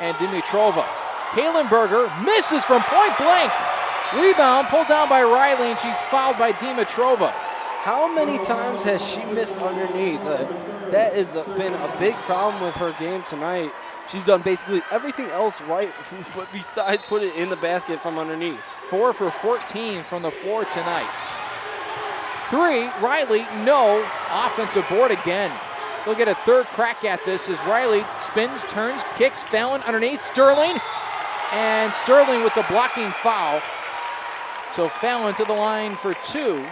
and Dimitrova. Kaylenberger misses from point blank. Rebound pulled down by Riley, and she's fouled by Dimitrova. How many times has she missed underneath? That has been a big problem with her game tonight. She's done basically everything else right, but besides put it in the basket from underneath. 4 for 14 from the floor tonight. 3, Riley, no. Offensive board again. They'll get a third crack at this as Riley spins, turns, kicks, Fallon underneath, Sterling. And Sterling with the blocking foul. So Fallon to the line for 2.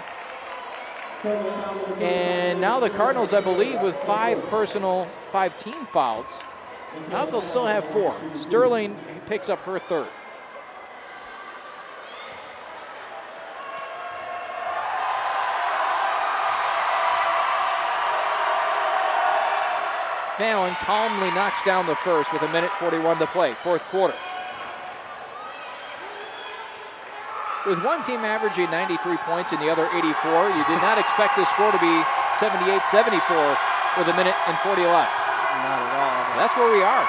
And now the Cardinals, I believe, with 5 team fouls. Now they'll still have 4. Sterling picks up her third. Fallon calmly knocks down the first with 1:41 to play, fourth quarter. With one team averaging 93 points and the other 84, you did not expect this score to be 78-74 with 1:40 left. Not at all. That's where we are.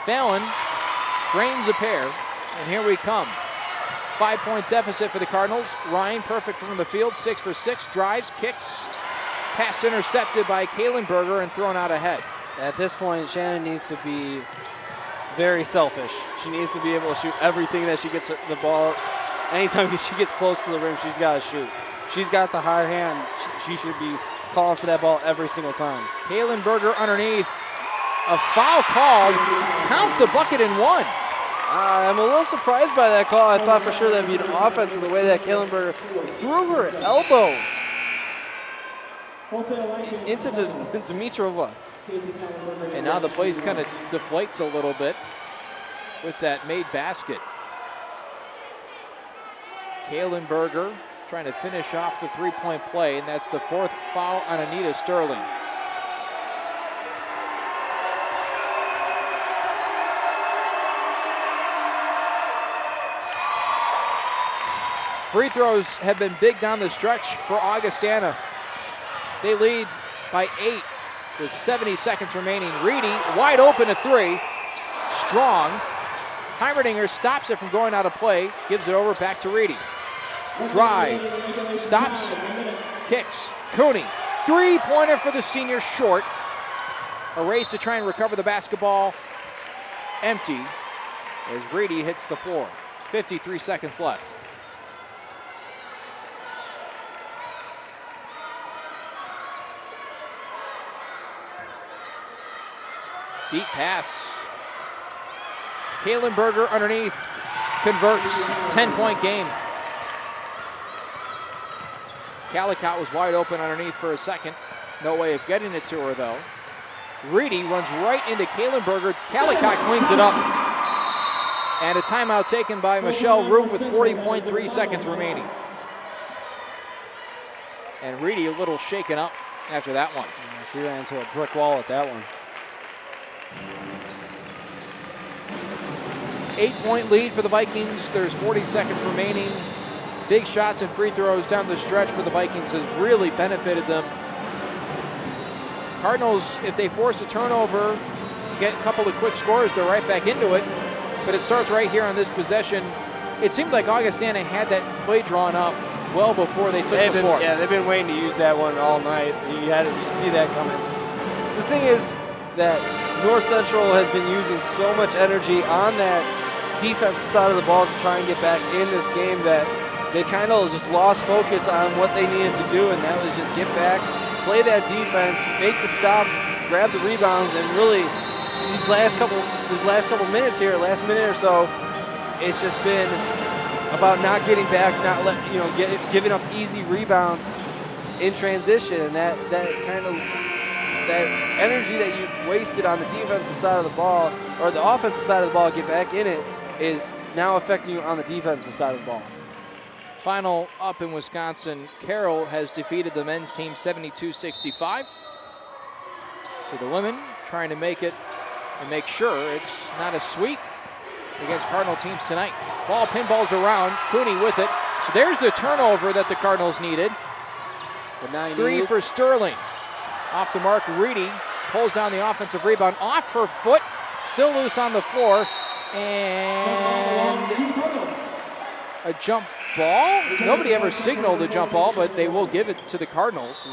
Fallon drains a pair, and here we come. 5-point deficit for the Cardinals. Ryan perfect from the field, 6 for 6, drives, kicks, Pass intercepted by Kahlenberger and thrown out ahead. At this point, Shannon needs to be very selfish. She needs to be able to shoot everything that she gets the ball. Anytime she gets close to the rim, she's got to shoot. She's got the hot hand. She should be calling for that ball every single time. Kahlenberger underneath. A foul called. Count the bucket and one. I'm a little surprised by that call. I thought for sure that would be an offense in the way that Kahlenberger threw her elbow into Dimitrova. And now the place kind of deflates a little bit with that made basket. Kahlenberger trying to finish off the three-point play, and that's the fourth foul on Anita Sterling. Free throws have been big down the stretch for Augustana. They lead by 8 with 70 seconds remaining. Reedy wide open at 3. Strong. Heimerdinger stops it from going out of play. Gives it over back to Reedy. Drive. Stops. Kicks. Cooney. Three-pointer for the senior, short. A race to try and recover the basketball. Empty as Reedy hits the floor. 53 seconds left. Deep pass. Kahlenberger underneath. Converts. 10-point game. Calicott was wide open underneath for a second. No way of getting it to her, though. Reedy runs right into Kahlenberger. Calicott cleans it up. And a timeout taken by Michelle Roof with 40.3 seconds remaining. And Reedy a little shaken up after that one. Yeah, she ran into a brick wall at that one. 8-point lead for the Vikings. There's 40 seconds remaining. Big shots and free throws down the stretch for the Vikings has really benefited them. Cardinals, if they force a turnover, get a couple of quick scores, they're right back into it. But it starts right here on this possession. It seemed like Augustana had that play drawn up well before they took the floor. Yeah, they've been waiting to use that one all night. You see that coming. The thing is that North Central has been using so much energy on that defensive side of the ball to try and get back in this game that they kind of just lost focus on what they needed to do, and that was just get back, play that defense, make the stops, grab the rebounds, and really these last couple minutes here, last minute or so, it's just been about not getting back, giving up easy rebounds in transition, and that energy that you wasted on the defensive side of the ball or the offensive side of the ball, get back in it, is now affecting you on the defensive side of the ball. Final up in Wisconsin, Carroll has defeated the men's team 72-65. So the women trying to make it and make sure it's not a sweep against Cardinal teams tonight. Ball pinballs around, Cooney with it. So there's the turnover that the Cardinals needed. But now 3 for Sterling. Off the mark, Reedy pulls down the offensive rebound off her foot, still loose on the floor, and a jump ball? Nobody ever signaled a jump ball, but they will give it to the Cardinals.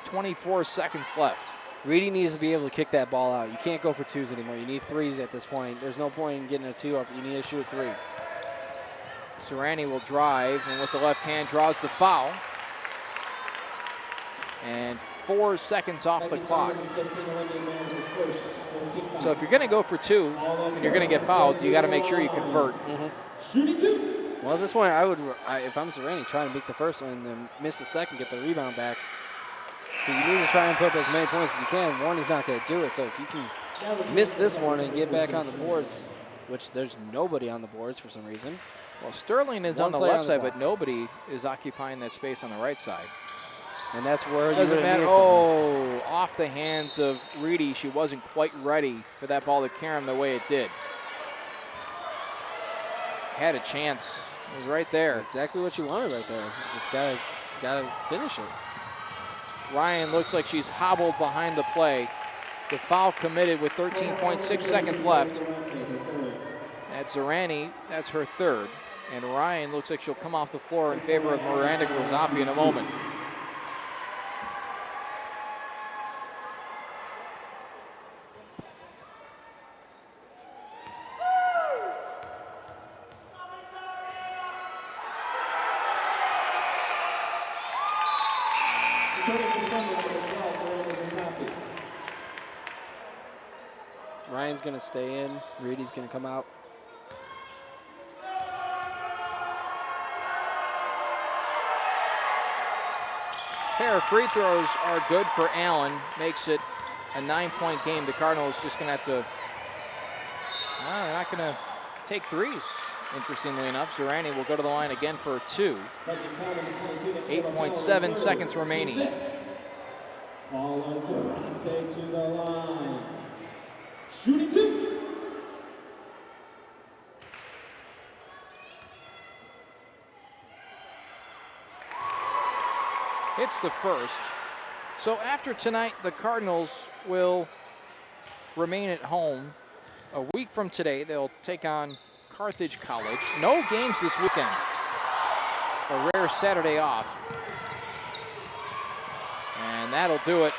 24 seconds left. Reedy needs to be able to kick that ball out. You can't go for twos anymore. You need threes at this point. There's no point in getting a two up. You need to shoot a three. Serrani will drive, and with the left hand draws the foul. And 4 seconds off the clock. So if you're going to go for two and you're going to get fouled, you got to make sure you convert. Well, at this point, if I'm Serrani, try and make the first one and then miss the second, get the rebound back. So you need to try and put up as many points as you can. One is not going to do it. So if you can miss this one and get back on the boards, which there's nobody on the boards for some reason. Well, Sterling is on the left side, but nobody is occupying that space on the right side. And that's where you doesn't matter. Oh, off the hands of Reedy. She wasn't quite ready for that ball to carry him the way it did. Had a chance. It was right there. Exactly what you wanted right there. You just gotta finish it. Ryan looks like she's hobbled behind the play. The foul committed with 13.6 seconds left. At Zorani, that's her third. And Ryan looks like she'll come off the floor in favor of Miranda Grisafi in a moment. Ryan's going to stay in. Reedy's going to come out. Pair of free throws are good for Allen. Makes it a 9-point game. The Cardinals just going to have to, they're not going to take threes, interestingly enough. Zerani will go to the line again for 2. 8.7 seconds remaining. Paula Zerante to the line. Shooting 2. Hits the first. So after tonight, the Cardinals will remain at home. A week from today, they'll take on Carthage College. No games this weekend. A rare Saturday off. And that'll do it.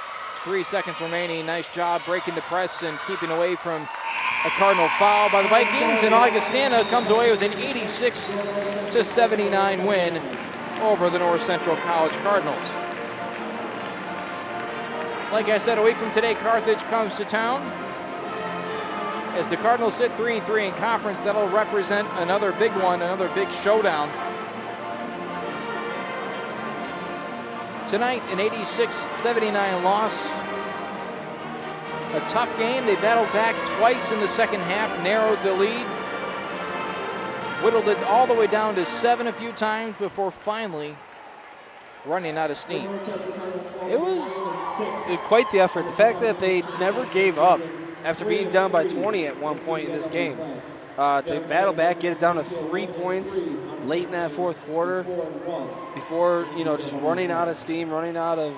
3 seconds remaining. Nice job breaking the press and keeping away from a Cardinal foul by the Vikings. And Augustana comes away with an 86-79 win over the North Central College Cardinals. Like I said, a week from today, Carthage comes to town. As the Cardinals sit 3-3 in conference, that'll represent another big one, another big showdown. Tonight, an 86-79 loss. A tough game. They battled back twice in the second half, narrowed the lead. Whittled it all the way down to 7 a few times before finally running out of steam. It was quite the effort. The fact that they never gave up after being down by 20 at one point in this game. To battle back, get it down to 3 points late in that fourth quarter before, just running out of steam, running out of,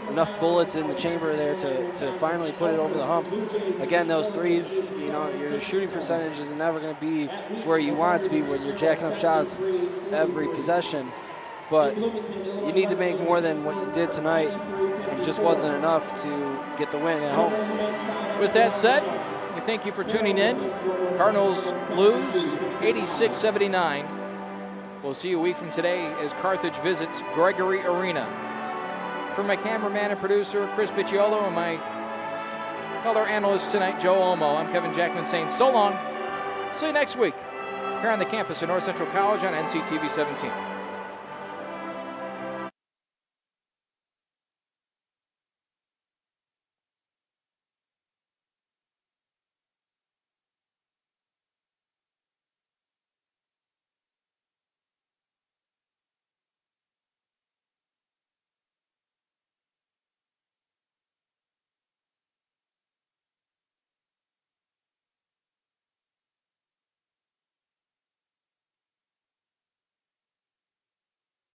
enough bullets in the chamber there to finally put it over the hump. Again, those threes, your shooting percentage is never going to be where you want it to be when you're jacking up shots every possession. But you need to make more than what you did tonight. It just wasn't enough to get the win at home. With that said, we thank you for tuning in. Cardinals lose 86-79. We'll see you a week from today as Carthage visits Gregory Arena. For my cameraman and producer, Chris Picciolo, and my color analyst tonight, Joe Olmo, I'm Kevin Jackman saying so long. See you next week here on the campus of North Central College on NCTV 17.